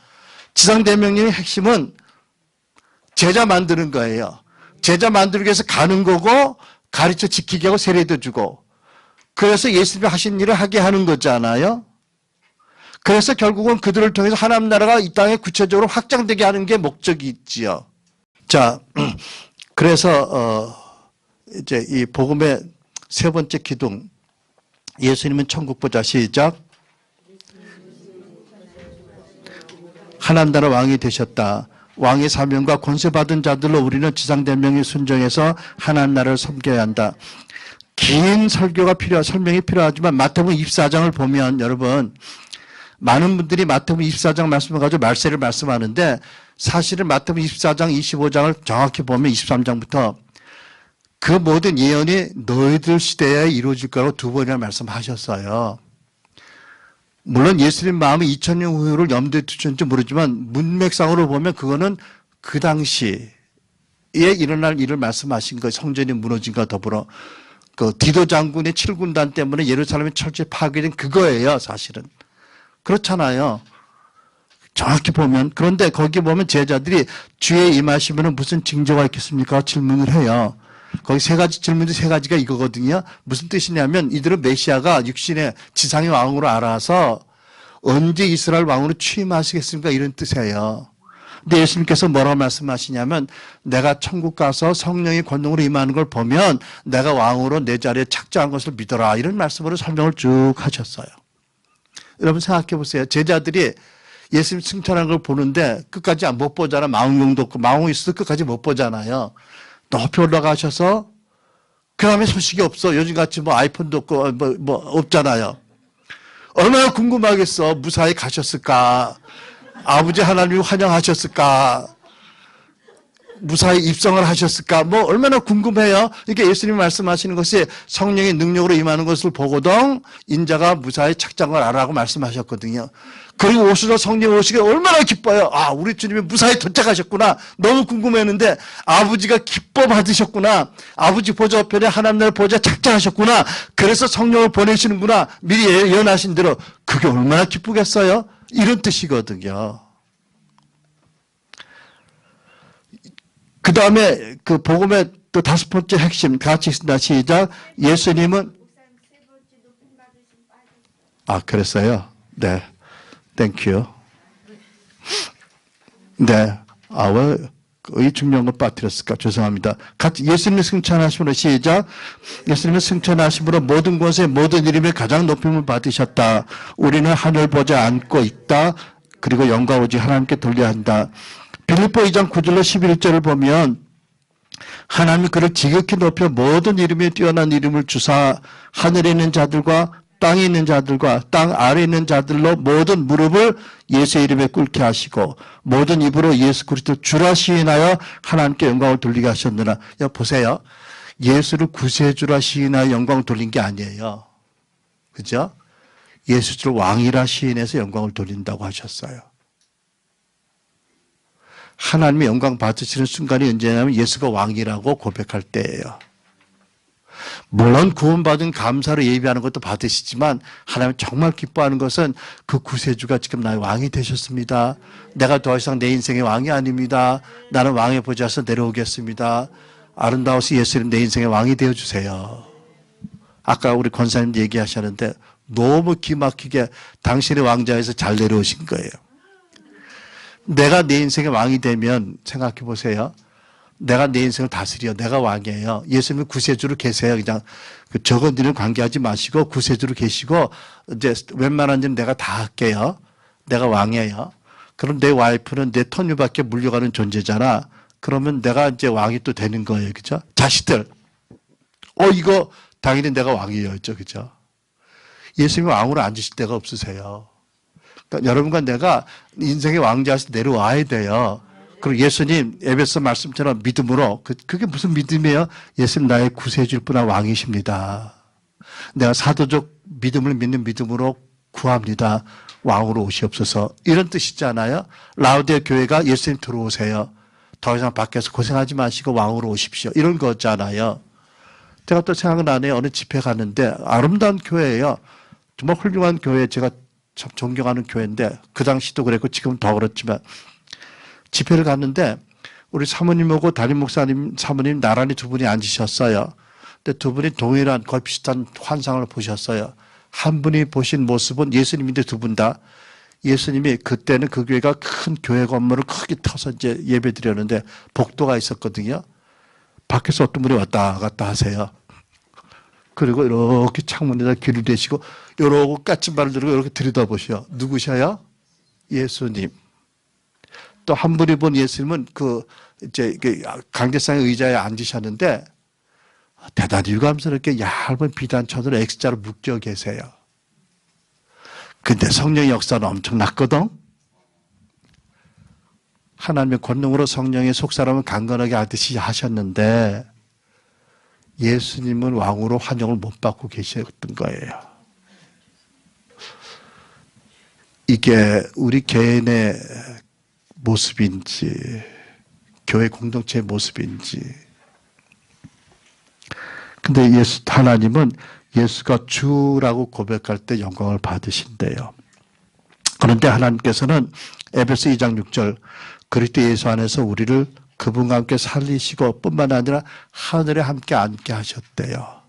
지상대명령의 핵심은 제자 만드는 거예요. 제자 만들기 위해서 가는 거고 가르쳐 지키게 하고 세례도 주고 그래서 예수님이 하신 일을 하게 하는 거잖아요. 그래서 결국은 그들을 통해서 하나님 나라가 이 땅에 구체적으로 확장되게 하는 게 목적이 있지요. 자, 그래서 이제 이 복음의 세 번째 기둥 예수님은 천국 보자 시작. 하나님 나라 왕이 되셨다. 왕의 사명과 권세 받은 자들로 우리는 지상대명에 순종해서 하나님 나라를 섬겨야 한다. 긴 설명이 필요하지만 마태복음 24장을 보면 여러분 많은 분들이 마태복음 24장 말씀을 가지고 말세를 말씀하는데 사실은 마태복음 24장 25장을 정확히 보면 23장부터 그 모든 예언이 너희들 시대에 이루어질 거라고 두 번이나 말씀하셨어요. 물론 예수님 마음이 2000년 후를 염두에 두셨는지 모르지만 문맥상으로 보면 그거는 그 당시에 일어날 일을 말씀하신 거예요. 성전이 무너진 것과 더불어 그 디도 장군의 7군단 때문에 예루살렘이 철저히 파괴된 그거예요. 사실은. 그렇잖아요. 정확히 보면. 그런데 거기 보면 제자들이 주에 임하시면 무슨 징조가 있겠습니까? 질문을 해요. 거기 세 가지 질문이 세 가지가 이거거든요. 무슨 뜻이냐면 이들은 메시아가 육신의 지상의 왕으로 알아서 언제 이스라엘 왕으로 취임하시겠습니까? 이런 뜻이에요. 근데 예수님께서 뭐라고 말씀하시냐면 내가 천국 가서 성령의 권능으로 임하는 걸 보면 내가 왕으로 내 자리에 착정한 것을 믿어라. 이런 말씀으로 설명을 쭉 하셨어요. 여러분 생각해 보세요. 제자들이 예수님 승천한 걸 보는데 끝까지 못 보잖아. 망원경도 없고 망원경이 있어도 끝까지 못 보잖아요. 높이 올라가셔서 그 다음에 소식이 없어. 요즘같이 뭐 아이폰도 없고 뭐 없잖아요. 얼마나 궁금하겠어. 무사히 가셨을까? 아버지 하나님이 환영하셨을까? 무사히 입성을 하셨을까? 뭐 얼마나 궁금해요. 그러니까 예수님이 말씀하시는 것이 성령의 능력으로 임하는 것을 보고도 인자가 무사히 착장을 하라고 말씀하셨거든요. 그리고 오셔서 성령 오시게 얼마나 기뻐요. 아, 우리 주님이 무사히 도착하셨구나. 너무 궁금했는데 아버지가 기뻐 받으셨구나. 아버지 보좌 편에 하나님 나라 보좌 착장하셨구나. 그래서 성령을 보내시는구나. 미리 예언하신 대로 그게 얼마나 기쁘겠어요? 이런 뜻이거든요. 그 다음에 그 복음의 또 다섯 번째 핵심 같이 있습니다. 시작. 예수님은 그랬어요. 네. 땡큐. 네. 왜 이 중요한 걸 빠뜨렸을까? 죄송합니다. 같이 예수님을 승천하심으로 시작. 예수님을 승천하심으로 모든 곳에 모든 이름에 가장 높임을 받으셨다. 우리는 하늘 보지 않고 있다. 그리고 영광 오직 하나님께 돌려야 한다. 빌립보 2장 9절로 11절을 보면 하나님이 그를 지극히 높여 모든 이름에 뛰어난 이름을 주사 하늘에 있는 자들과 땅에 있는 자들과 땅 아래에 있는 자들로 모든 무릎을 예수의 이름에 꿇게 하시고 모든 입으로 예수 그리스도 주라 시인하여 하나님께 영광을 돌리게 하셨느라. 보세요. 예수를 구세주라 시인하여 영광을 돌린 게 아니에요. 그죠? 예수를 왕이라 시인해서 영광을 돌린다고 하셨어요. 하나님의 영광 받으시는 순간이 언제냐면 예수가 왕이라고 고백할 때예요. 물론 구원받은 감사로 예비하는 것도 받으시지만 하나님 정말 기뻐하는 것은 그 구세주가 지금 나의 왕이 되셨습니다. 내가 더 이상 내 인생의 왕이 아닙니다. 나는 왕의 보좌에서 내려오겠습니다. 아름다워서 예수님 내 인생의 왕이 되어주세요. 아까 우리 권사님 얘기하셨는데 너무 기막히게 당신의 왕좌에서 잘 내려오신 거예요. 내가 내 인생의 왕이 되면 생각해 보세요. 내가 내 인생을 다스려. 내가 왕이에요. 예수님은 구세주로 계세요. 그냥 적은 일은 관계하지 마시고 구세주로 계시고 이제 웬만한 일은 내가 다 할게요. 내가 왕이에요. 그럼 내 와이프는 내 토니밖에 물려가는 존재잖아. 그러면 내가 이제 왕이 또 되는 거예요. 그죠? 자식들. 이거 당연히 내가 왕이었죠. 그죠? 예수님이 왕으로 앉으실 데가 없으세요. 그러니까 여러분과 내가 인생의 왕좌에서 내려와야 돼요. 그리고 예수님 에베소 말씀처럼 믿음으로 그게 무슨 믿음이에요? 예수님 나의 구세주일 뿐 왕이십니다. 내가 사도적 믿음을 믿는 믿음으로 구합니다. 왕으로 오시옵소서. 이런 뜻이잖아요. 라우디아 교회가 예수님 들어오세요. 더 이상 밖에서 고생하지 마시고 왕으로 오십시오. 이런 거잖아요. 제가 또 생각나네요. 어느 집회 갔는데 아름다운 교회예요. 정말 훌륭한 교회, 제가 참 존경하는 교회인데 그 당시도 그랬고 지금 더 그렇지만 집회를 갔는데 우리 사모님하고 담임 목사님, 사모님 나란히 두 분이 앉으셨어요. 근데 두 분이 동일한 거의 비슷한 환상을 보셨어요. 한 분이 보신 모습은 예수님인데 두 분 다 예수님이 그때는 그 교회가 큰 교회 건물을 크게 터서 이제 예배 드렸는데 복도가 있었거든요. 밖에서 어떤 분이 왔다 갔다 하세요. 그리고 이렇게 창문에다 귀를 대시고 이러고 까치발을 들고 이렇게 들여다보셔. 누구셔요? 예수님. 또 한 분이 본 예수님은 이제 강대상의 의자에 앉으셨는데 대단히 유감스럽게 얇은 비단천으로 X자로 묶여 계세요. 근데 성령의 역사는 엄청났거든. 하나님의 권능으로 성령의 속사람을 강건하게 하듯이 하셨는데 예수님은 왕으로 환영을 못 받고 계셨던 거예요. 이게 우리 개인의 모습인지 교회 공동체의 모습인지. 근데 하나님은 예수가 주라고 고백할 때 영광을 받으신대요. 그런데 하나님께서는 에베소 2장 6절 그리스도 예수 안에서 우리를 그분과 함께 살리시고 뿐만 아니라 하늘에 함께 앉게 하셨대요.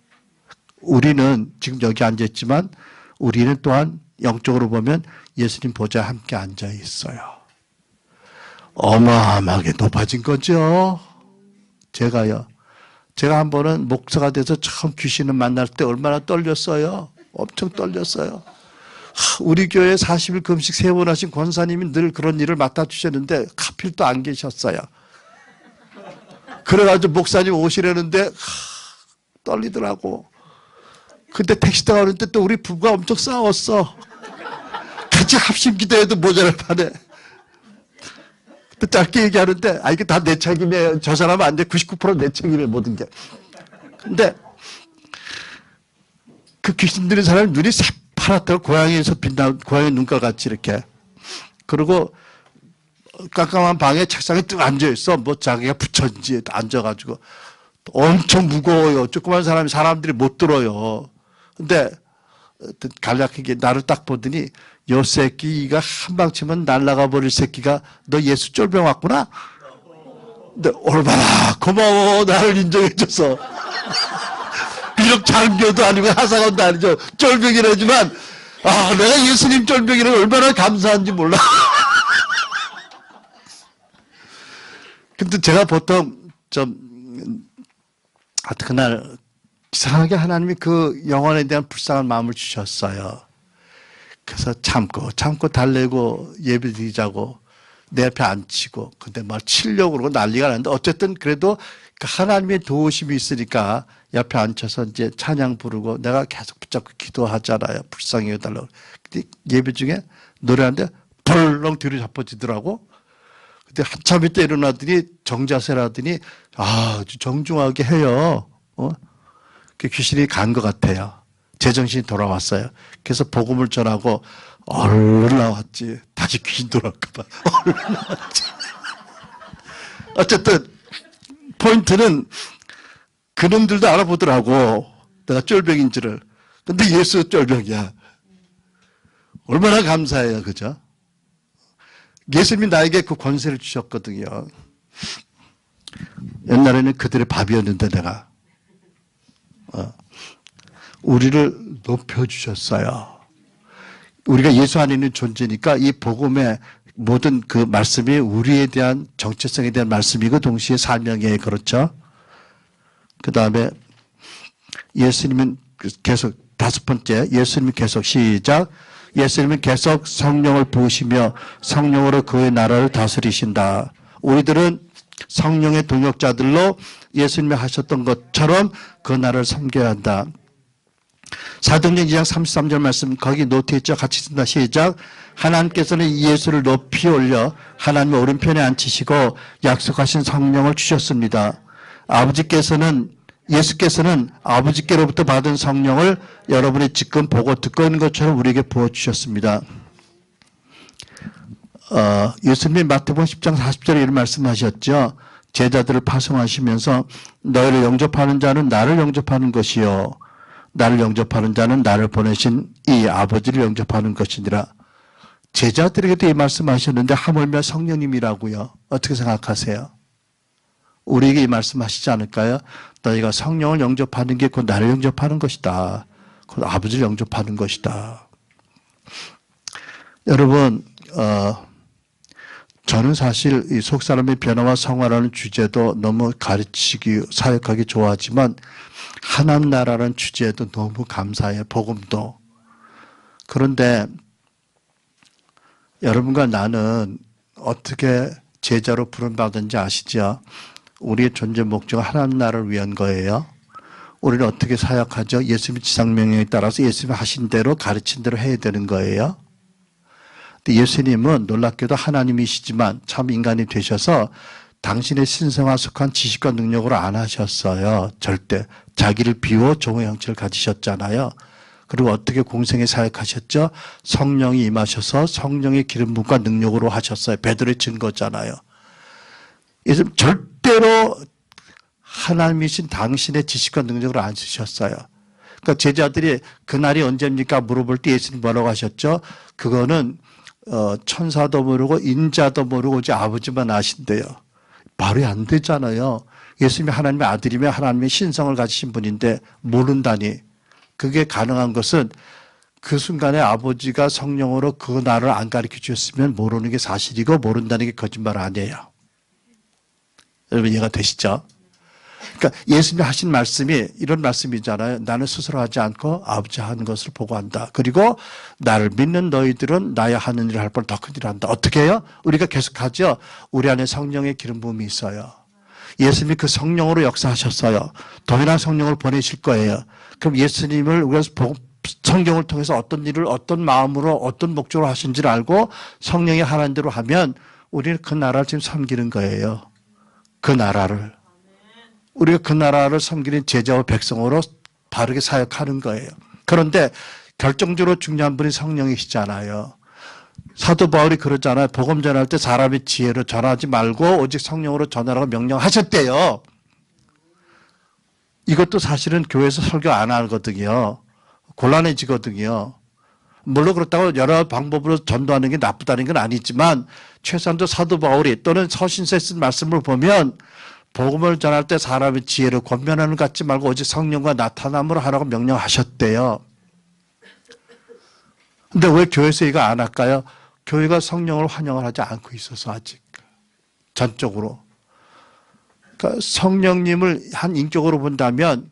우리는 지금 여기 앉아있지만 우리는 또한 영적으로 보면 예수님 보좌에 함께 앉아 있어요. 어마어마하게 높아진 거죠. 제가 한 번은 목사가 돼서 처음 귀신을 만날 때 얼마나 떨렸어요. 엄청 떨렸어요. 우리 교회 40일 금식 3번 하신 권사님이 늘 그런 일을 맡아주셨는데 하필 또 안 계셨어요. 그래가지고 목사님 오시려는데 떨리더라고. 근데 택시 타고 오는데 또 우리 부부가 엄청 싸웠어. 같이 합심 기도해도 모자랄 판에. 또 짧게 얘기하는데 이게 다 내 책임이에요. 저 사람은 안 돼. 99% 내 책임이에요. 모든 게. 근데 그 귀신 들린 사람이 눈이 새파랗다고 고양이에서 빛나 고양이 눈깔 같이 이렇게. 그리고 깜깜한 방에 책상에 뚝 앉아있어. 뭐 자기가 부처인지 앉아가지고. 엄청 무거워요. 조그만 사람들이 못 들어요. 근데 간략하게 나를 딱 보더니 요 새끼가 한 방 치면 날아가 버릴 새끼가 너 예수 쫄병 왔구나? 근데 얼마나 고마워. 나를 인정해줘서. 비록 장교도 아니고 하사관도 아니죠. 쫄병이라지만 내가 예수님 쫄병이라고 얼마나 감사한지 몰라. 근데 제가 보통 그날 이상하게 하나님이 그 영혼에 대한 불쌍한 마음을 주셨어요. 그래서 참고 달래고 예배드리자고 내 앞에 앉히고 근데 막 치려고 그러고 난리가 났는데 어쨌든 그래도 그 하나님의 도우심이 있으니까 옆에 앉혀서 이제 찬양 부르고 내가 계속 붙잡고 기도하잖아요. 불쌍히 해달라고. 근데 예배 중에 노래하는데 벌렁 뒤로 잡아지더라고. 근데 한참 있다 일어나더니 정자세를 하더니 아주 정중하게 해요. 그 귀신이 간 것 같아요. 제정신이 돌아왔어요. 그래서 복음을 전하고 얼른 나왔지. 다시 귀신 돌아올까 봐. 얼른 나왔지. 어쨌든 포인트는 그놈들도 알아보더라고. 내가 쫄병인 줄을. 근데 예수 쫄병이야. 얼마나 감사해요. 그죠? 예수님이 나에게 그 권세를 주셨거든요. 옛날에는 그들의 밥이었는데 내가 우리를 높여주셨어요. 우리가 예수 안에 있는 존재니까 이 복음의 모든 그 말씀이 우리에 대한 정체성에 대한 말씀이고 동시에 사명이에요. 그렇죠? 그 다음에 예수님은 계속 5번째 예수님이 계속 시작 예수님은 계속 성령을 부으시며 성령으로 그의 나라를 다스리신다. 우리들은 성령의 동역자들로 예수님이 하셨던 것처럼 그 나라를 섬겨야 한다. 사도행전 2장 33절 말씀 거기 노트에 있죠. 같이 쓴다. 시작. 하나님께서는 예수를 높이 올려 하나님의 오른편에 앉히시고 약속하신 성령을 주셨습니다. 예수께서는 아버지께로부터 받은 성령을 여러분이 지금 보고 듣고 있는 것처럼 우리에게 부어주셨습니다. 예수님이 마태복음 10장 40절에 이런 말씀하셨죠. 제자들을 파송하시면서 너희를 영접하는 자는 나를 영접하는 것이요 나를 영접하는 자는 나를 보내신 이 아버지를 영접하는 것이니라. 제자들에게도 이 말씀하셨는데 하물며 성령님이라고요. 어떻게 생각하세요? 우리에게 이 말씀하시지 않을까요? 너희가 성령을 영접하는 게 곧 나를 영접하는 것이다. 곧 아버지를 영접하는 것이다. 여러분 저는 사실 이 속사람의 변화와 성화라는 주제도 너무 가르치기 사역하기 좋아하지만 하나님 나라라는 주제도 너무 감사해요. 복음도. 그런데 여러분과 나는 어떻게 제자로 부름받은지 아시죠? 우리의 존재 목적은 하나님 나라를 위한 거예요. 우리는 어떻게 사역하죠? 예수님의 지상명령에 따라서 예수님이 하신 대로 가르친 대로 해야 되는 거예요. 근데 예수님은 놀랍게도 하나님이시지만 참 인간이 되셔서 당신의 신성화 속한 지식과 능력으로 안 하셨어요. 절대. 자기를 비워 종의 형체를 가지셨잖아요. 그리고 어떻게 공생에 사역하셨죠? 성령이 임하셔서 성령의 기름 부음과 능력으로 하셨어요. 베드로의 증거잖아요. 예수님 절대로 하나님이신 당신의 지식과 능력으로 안 쓰셨어요. 그러니까 제자들이 그날이 언제입니까? 물어볼 때 예수님 뭐라고 하셨죠? 그거는 천사도 모르고 인자도 모르고 오직 아버지만 아신대요. 말이 안 되잖아요. 예수님이 하나님의 아들이며 하나님의 신성을 가지신 분인데 모른다니. 그게 가능한 것은 그 순간에 아버지가 성령으로 그 나를 안 가르쳐 주셨으면 모르는 게 사실이고 모른다는 게 거짓말 아니에요. 여러분 이해가 되시죠? 그러니까 예수님이 하신 말씀이 이런 말씀이잖아요. 나는 스스로 하지 않고 아버지 하는 것을 보고 한다. 그리고 나를 믿는 너희들은 나의 하는 일을 할 뻔 더 큰 일을 한다. 어떻게 해요? 우리가 계속하죠. 우리 안에 성령의 기름 부음이 있어요. 예수님이 그 성령으로 역사하셨어요. 더 이상 성령을 보내실 거예요. 그럼 예수님을 우리가 성경을 통해서 어떤 일을 어떤 마음으로 어떤 목적으로 하신지를 알고 성령이 하라는 대로 하면 우리는 그 나라를 지금 섬기는 거예요. 그 나라를. 우리가 그 나라를 섬기는 제자와 백성으로 바르게 사역하는 거예요. 그런데 결정적으로 중요한 분이 성령이시잖아요. 사도 바울이 그러잖아요. 복음 전할 때 사람의 지혜로 전하지 말고 오직 성령으로 전하라고 명령하셨대요. 이것도 사실은 교회에서 설교 안 하거든요. 곤란해지거든요. 물론 그렇다고 여러 방법으로 전도하는 게 나쁘다는 건 아니지만 최소한도 사도 바울이 또는 서신서에 쓴 말씀을 보면 복음을 전할 때 사람의 지혜로 권면하는 것 같지 말고 오직 성령과 나타남으로 하라고 명령하셨대요. 근데 왜 교회에서 이거 안 할까요? 교회가 성령을 환영을 하지 않고 있어서 아직 전적으로. 그러니까 성령님을 한 인격으로 본다면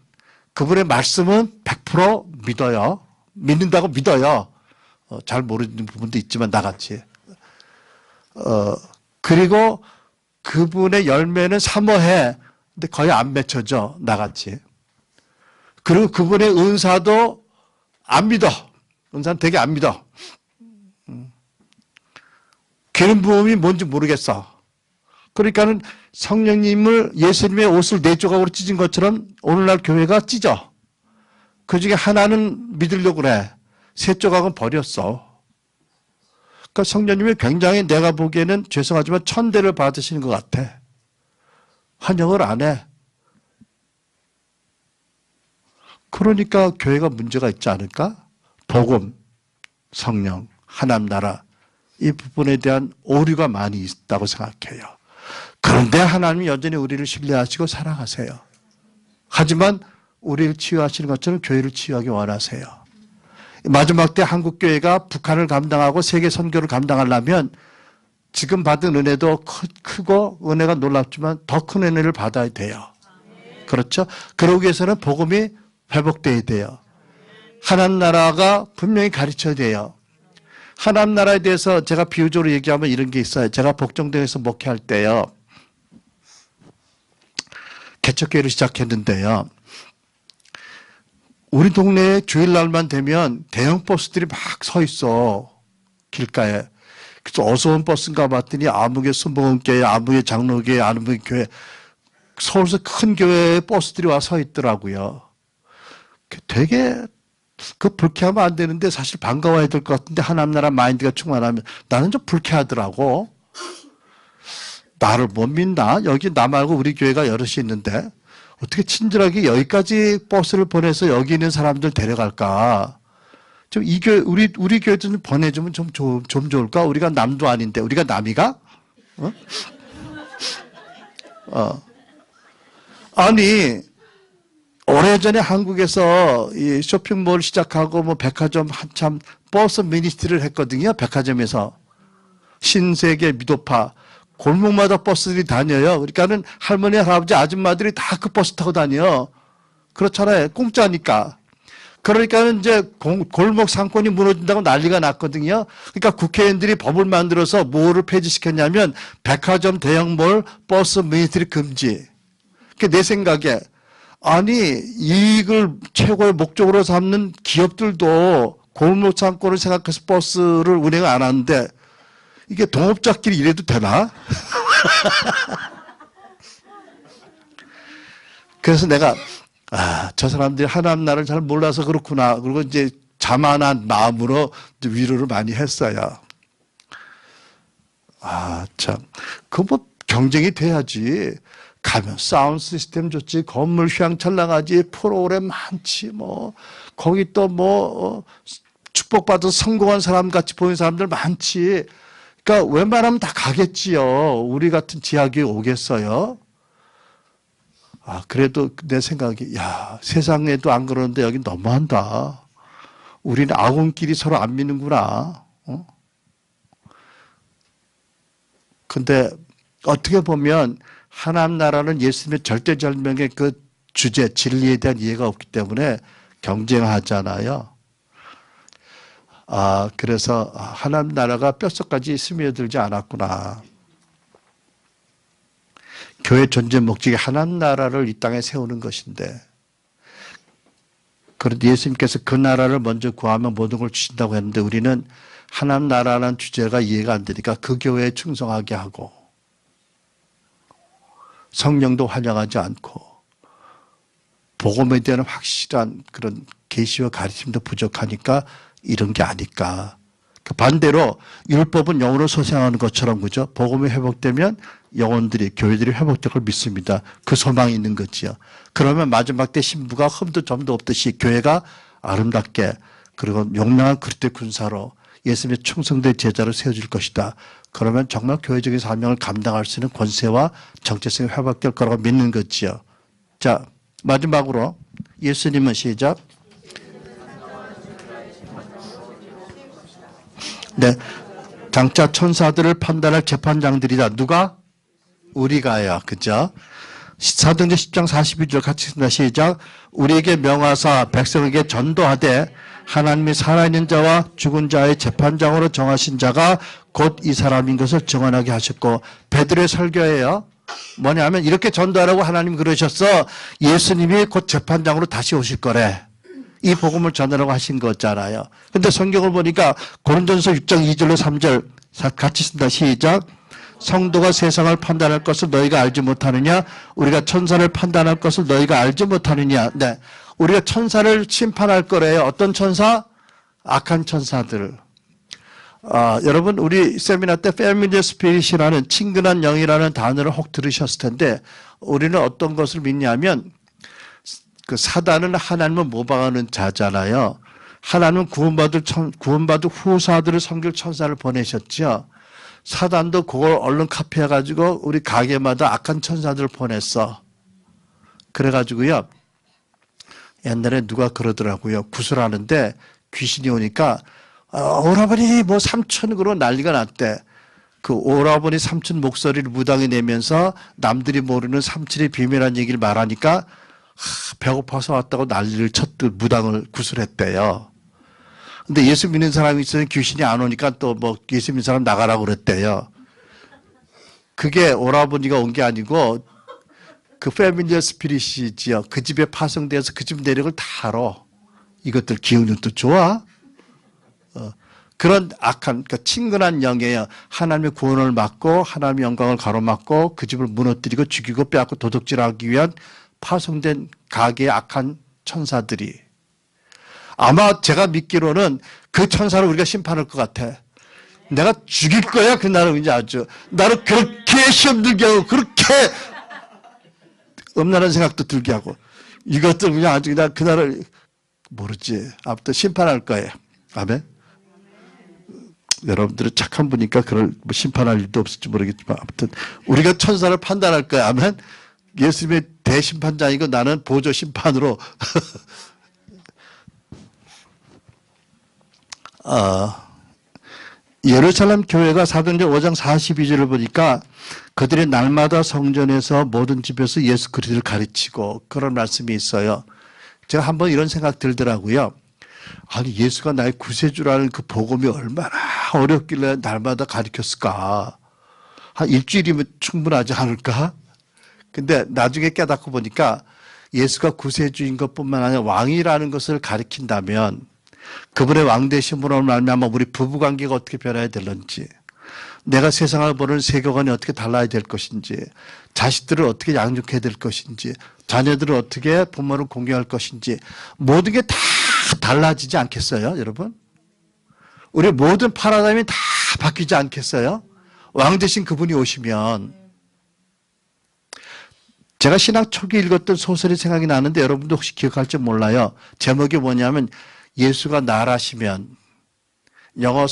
그분의 말씀은 100% 믿어요. 믿는다고 믿어요. 잘 모르는 부분도 있지만 나같이. 그리고 그분의 열매는 사모해. 근데 거의 안 맺혀져. 나같이. 그리고 그분의 은사도 안 믿어. 은사는 되게 안 믿어. 기름 부음이 뭔지 모르겠어. 그러니까는 성령님을 예수님의 옷을 4조각으로 찢은 것처럼 오늘날 교회가 찢어. 그 중에 하나는 믿으려고 그래. 3조각은 버렸어. 그러니까 성령님이 굉장히 내가 보기에는 죄송하지만 천대를 받으시는 것 같아. 환영을 안 해. 그러니까 교회가 문제가 있지 않을까? 복음, 성령, 하나님 나라 이 부분에 대한 오류가 많이 있다고 생각해요. 그런데 하나님이 여전히 우리를 신뢰하시고 사랑하세요. 하지만 우리를 치유하시는 것처럼 교회를 치유하기 원하세요. 마지막 때 한국교회가 북한을 감당하고 세계 선교를 감당하려면 지금 받은 은혜도 크고 은혜가 놀랍지만 더 큰 은혜를 받아야 돼요. 그렇죠? 그러기 위해서는 복음이 회복돼야 돼요. 하나님 나라가 분명히 가르쳐야 돼요. 하나님 나라에 대해서 제가 비유적으로 얘기하면 이런 게 있어요. 제가 복정동에서 목회할 때요. 개척교회를 시작했는데요. 우리 동네에 주일날만 되면 대형 버스들이 막 서 있어. 길가에. 그래서 어서 온 버스인가 봤더니 아무개 순복음교회, 아무개 장로교회, 아무개 교회. 서울서 큰 교회에 버스들이 와 서 있더라고요. 되게 불쾌하면 안 되는데 사실 반가워야 될 것 같은데 하나님 나라 마인드가 충만하면 나는 좀 불쾌하더라고. 나를 못 믿나? 여기 나 말고 우리 교회가 여럿이 있는데 어떻게 친절하게 여기까지 버스를 보내서 여기 있는 사람들 데려갈까? 좀 이 교회 우리 교회도 좀 보내주면 좀 좋을까? 우리가 남도 아닌데 우리가 남이가? 아니 오래전에 한국에서 이 쇼핑몰 시작하고 뭐 백화점 한참 버스 미니스트리를 했거든요. 백화점에서 신세계 미도파 골목마다 버스들이 다녀요. 그러니까는 할머니, 할아버지, 아줌마들이 다 그 버스 타고 다녀. 그렇잖아요. 공짜니까. 그러니까는 이제 골목 상권이 무너진다고 난리가 났거든요. 그러니까 국회의원들이 법을 만들어서 뭐를 폐지시켰냐면 백화점, 대형몰, 버스 미니스트리 금지. 그게 내 생각에 아니 이익을 최고의 목적으로 삼는 기업들도 골목 상권을 생각해서 버스를 운행 안 하는데 이게 동업자끼리 이래도 되나? 그래서 내가 저 사람들이 하나님 나라를 잘 몰라서 그렇구나. 그리고 이제 자만한 마음으로 위로를 많이 했어요. 참. 그 뭐 경쟁이 돼야지. 가면 사운드 시스템 좋지, 건물 휘황찬란하지, 프로그램 많지, 뭐 거기 또 뭐 축복받아서 성공한 사람 같이 보이는 사람들 많지. 그러니까 웬만하면 다 가겠지요. 우리 같은 지하교회 오겠어요? 그래도 내 생각이 세상에도 안 그러는데 여기 너무한다. 우리는 아군끼리 서로 안 믿는구나. 근데 어떻게 보면 하나님 나라는 예수님의 절대절명의 그 주제, 진리에 대한 이해가 없기 때문에 경쟁하잖아요. 그래서 하나님 나라가 뼛속까지 스며들지 않았구나. 교회 존재 목적이 하나님 나라를 이 땅에 세우는 것인데, 그런데 예수님께서 그 나라를 먼저 구하면 모든 걸 주신다고 했는데 우리는 하나님 나라라는 주제가 이해가 안 되니까 그 교회에 충성하게 하고 성령도 환영하지 않고 복음에 대한 확실한 그런 계시와 가르침도 부족하니까 이런 게 아닐까. 반대로 율법은 영으로 소생하는 것처럼, 그죠? 복음이 회복되면 영혼들이, 교회들이 회복될 걸 믿습니다. 그 소망이 있는 거지요. 그러면 마지막 때 신부가 흠도 점도 없듯이 교회가 아름답게, 그리고 용맹한 그리스도의 군사로 예수님의 충성된 제자로 세워질 것이다. 그러면 정말 교회적인 사명을 감당할 수 있는 권세와 정체성이 회복될 거라고 믿는 거지요. 자, 마지막으로 예수님은 시작. 네, 장차 천사들을 판단할 재판장들이다. 누가? 우리가요. 그죠? 사도행전 10장 42절 같이 읽습니다. 시작. 우리에게 명하사 백성에게 전도하되 하나님이 살아있는 자와 죽은 자의 재판장으로 정하신 자가 곧 이 사람인 것을 증언하게 하셨고, 베드로의 설교예요. 뭐냐면 이렇게 전도하라고 하나님이 그러셨어. 예수님이 곧 재판장으로 다시 오실 거래. 이 복음을 전하라고 하신 거잖아요. 근데 성경을 보니까 고린도전서 6장 2절로 3절 같이 쓴다. 시작. 성도가 세상을 판단할 것을 너희가 알지 못하느냐? 우리가 천사를 판단할 것을 너희가 알지 못하느냐? 네, 우리가 천사를 심판할 거래요. 어떤 천사? 악한 천사들. 여러분 우리 세미나 때 패밀리 스피릿이라는 친근한 영이라는 단어를 혹 들으셨을 텐데, 우리는 어떤 것을 믿냐면 그 사단은 하나님을 모방하는 자잖아요. 하나님은 구원받을 후사들을 섬길 천사를 보내셨죠. 사단도 그걸 얼른 카피해가지고 우리 가게마다 악한 천사들을 보냈어. 그래가지고요, 옛날에 누가 그러더라고요. 구슬하는데 귀신이 오니까 오라버니 뭐 삼촌으로 난리가 났대. 그 오라버니 삼촌 목소리를 무당이 내면서 남들이 모르는 삼촌의 비밀한 얘기를 말하니까 배고파서 왔다고 난리를 쳤듯 무당을 구슬했대요. 근데 예수 믿는 사람이 있으면 귀신이 안 오니까 또 뭐 예수 믿는 사람 나가라고 그랬대요. 그게 오라버니가 온 게 아니고 그 패밀리어 스피릿이지요. 그 집에 파송되어서 그 집 내력을 다 알아. 이것들 기운도 좋아. 그런 악한, 그러니까 친근한 영이에요. 하나님의 구원을 막고 하나님의 영광을 가로막고 그 집을 무너뜨리고 죽이고 빼앗고 도둑질하기 위한 파송된 가게의 악한 천사들이. 아마 제가 믿기로는 그 천사를 우리가 심판할 것 같아. 내가 죽일 거야, 그날은. 이제 아주 나를 그렇게 시험 들게 하고 그렇게 음란한 생각도 들게 하고 이것들 그냥 아주 그냥 그날을 모르지. 아무튼 심판할 거예요. 아멘. 여러분들은 착한 분이니까 그걸 뭐 심판할 일도 없을지 모르겠지만 아무튼 우리가 천사를 판단할 거야. 아멘. 예수님의 대심판장이고 나는 보조 심판으로 예루살렘 교회가 사도행전 5장 42절을 보니까 그들이 날마다 성전에서 모든 집에서 예수 그리스도를 가르치고 그런 말씀이 있어요. 제가 한번 이런 생각 들더라고요. 아니 예수가 나의 구세주라는 그 복음이 얼마나 어렵길래 날마다 가르쳤을까. 한 일주일이면 충분하지 않을까. 근데 나중에 깨닫고 보니까 예수가 구세주인 것뿐만 아니라 왕이라는 것을 가르친다면 그분의 왕되심으로 말미암아 우리 부부관계가 어떻게 변해야 되는지, 내가 세상을 보는 세계관이 어떻게 달라야 될 것인지, 자식들을 어떻게 양육해야 될 것인지, 자녀들을 어떻게 부모를 공경할 것인지 모든 게 다 달라지지 않겠어요, 여러분? 우리 모든 파라다임이 다 바뀌지 않겠어요? 왕 되신 그분이 오시면. 제가 신학 초기 읽었던 소설이 생각이 나는데 여러분도 혹시 기억할지 몰라요. 제목이 뭐냐면 예수가 나라시면, 영어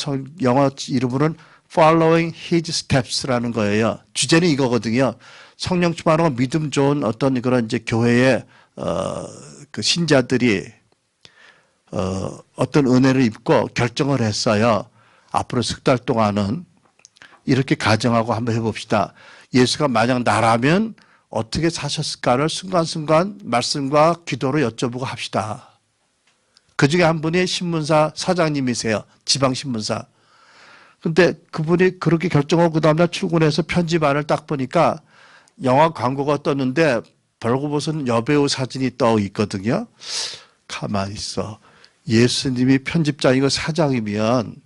이름으로는 Following His Steps라는 거예요. 주제는 이거거든요. 성령 충만하고 믿음 좋은 어떤 그런 이제 교회의 그 신자들이 어떤 은혜를 입고 결정을 했어요. 앞으로 석 달 동안은 이렇게 가정하고 한번 해봅시다. 예수가 만약 나라면 어떻게 사셨을까를 순간순간 말씀과 기도로 여쭤보고 합시다. 그 중에 한 분이 신문사 사장님이세요. 지방신문사. 근데 그분이 그렇게 결정하고 그 다음날 출근해서 편집안을 딱 보니까 영화 광고가 떴는데 벌거벗은 여배우 사진이 떠 있거든요. 가만히 있어. 예수님이 편집장이고 사장이면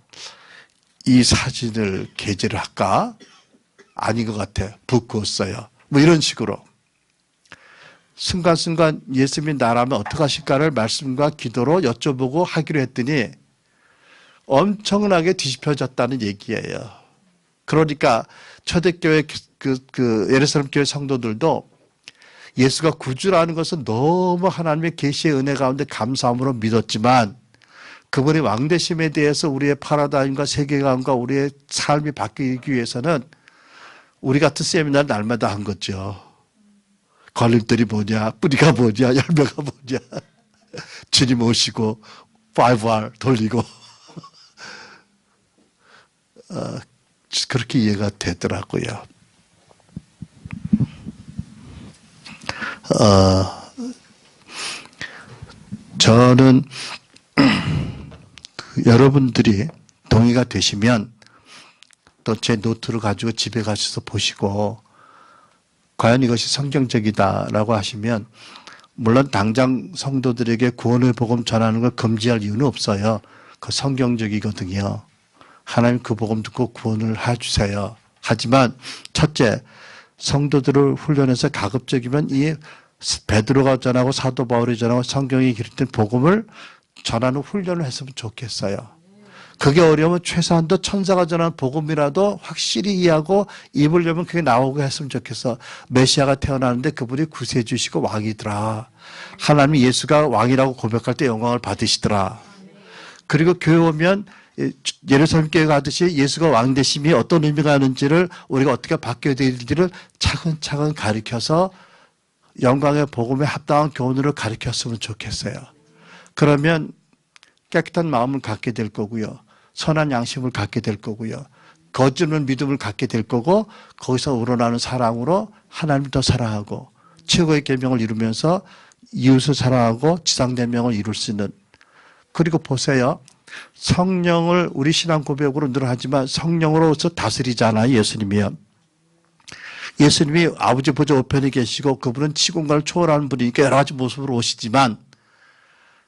이 사진을 게재를 할까? 아닌 것 같아. 부끄웠어요. 뭐 이런 식으로. 순간순간 예수님이 나라면 어떡하실까를 말씀과 기도로 여쭤보고 하기로 했더니 엄청나게 뒤집혀졌다는 얘기예요. 그러니까 초대교회 예루살렘 교회 성도들도 예수가 구주라는 것은 너무 하나님의 계시의 은혜 가운데 감사함으로 믿었지만 그분의 왕되심에 대해서 우리의 파라다임과 세계관과 우리의 삶이 바뀌기 위해서는 우리 같은 세미나를 날마다 한 거죠. 걸림돌이 뭐냐, 뿌리가 뭐냐, 열매가 뭐냐. 주님 오시고 5R 돌리고 그렇게 이해가 되더라고요. 저는 여러분들이 동의가 되시면 또 제 노트를 가지고 집에 가셔서 보시고 과연 이것이 성경적이다라고 하시면 물론 당장 성도들에게 구원의 복음 전하는 걸 금지할 이유는 없어요. 그 성경적이거든요. 하나님 그 복음 듣고 구원을 해주세요. 하지만 첫째, 성도들을 훈련해서 가급적이면 이 베드로가 전하고 사도 바울이 전하고 성경이 기록된 복음을 전하는 훈련을 했으면 좋겠어요. 그게 어려우면 최소한도 천사가 전하는 복음이라도 확실히 이해하고 입으려면 그게 나오게 했으면 좋겠어. 메시아가 태어나는데 그분이 구세주시고 왕이더라. 하나님이 예수가 왕이라고 고백할 때 영광을 받으시더라. 그리고 교회 오면 예루살렘 교회 가듯이 예수가 왕 되심이 어떤 의미가 있는지를 우리가 어떻게 바뀌어야 될지를 차근차근 가르쳐서 영광의 복음에 합당한 교훈으로 가르쳤으면 좋겠어요. 그러면 깨끗한 마음을 갖게 될 거고요. 선한 양심을 갖게 될 거고요. 거짓없는 믿음을 갖게 될 거고 거기서 우러나는 사랑으로 하나님을 더 사랑하고 최고의 계명을 이루면서 이웃을 사랑하고 지상대명을 이룰 수 있는. 그리고 보세요. 성령을 우리 신앙 고백으로 늘 하지만 성령으로서 다스리잖아요. 예수님이요. 예수님이 아버지 보좌 우편에 계시고 그분은 시공간을 초월하는 분이니까 여러 가지 모습으로 오시지만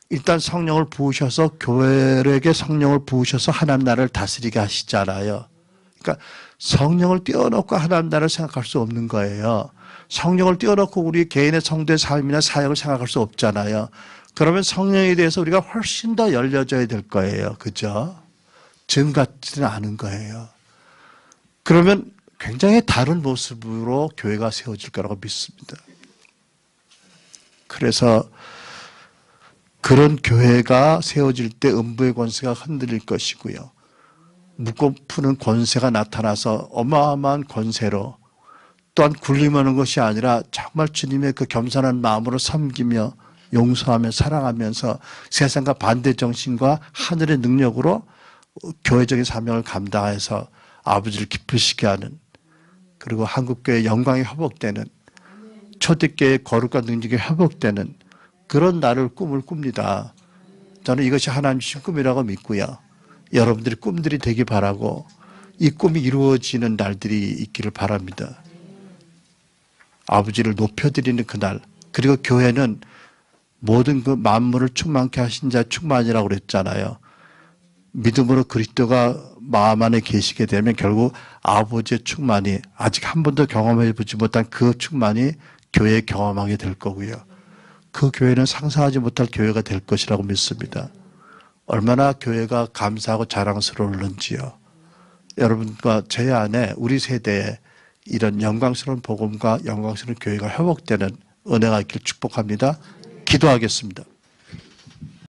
일단 성령을 부으셔서 교회에게 성령을 부으셔서 하나님 나라를 다스리게 하시잖아요. 그러니까 성령을 띄워놓고 하나님 나라를 생각할 수 없는 거예요. 성령을 띄워놓고 우리 개인의 성도의 삶이나 사역을 생각할 수 없잖아요. 그러면 성령에 대해서 우리가 훨씬 더 열려져야 될 거예요. 그죠? 지금 같지는 않은 거예요. 그러면 굉장히 다른 모습으로 교회가 세워질 거라고 믿습니다. 그래서 그런 교회가 세워질 때 음부의 권세가 흔들릴 것이고요. 묶고 푸는 권세가 나타나서 어마어마한 권세로 또한 굴림하는 것이 아니라 정말 주님의 그 겸손한 마음으로 섬기며 용서하며 사랑하면서 세상과 반대 정신과 하늘의 능력으로 교회적인 사명을 감당해서 아버지를 기쁘시게 하는 그리고 한국교회의 영광이 회복되는 초대교회의 거룩과 능력이 회복되는 그런 날을 꿈을 꿉니다. 저는 이것이 하나님 주신 꿈이라고 믿고요. 여러분들의 꿈들이 되기 바라고 이 꿈이 이루어지는 날들이 있기를 바랍니다. 아버지를 높여드리는 그날 그리고 교회는 모든 그 만물을 충만케 하신 자의 충만이라고 그랬잖아요. 믿음으로 그리스도가 마음 안에 계시게 되면 결국 아버지의 충만이 아직 한 번도 경험해 보지 못한 그 충만이 교회에 경험하게 될 거고요. 그 교회는 상상하지 못할 교회가 될 것이라고 믿습니다. 얼마나 교회가 감사하고 자랑스러울는지요. 여러분과 제 안에 우리 세대에 이런 영광스러운 복음과 영광스러운 교회가 회복되는 은혜가 있길 축복합니다. 기도하겠습니다.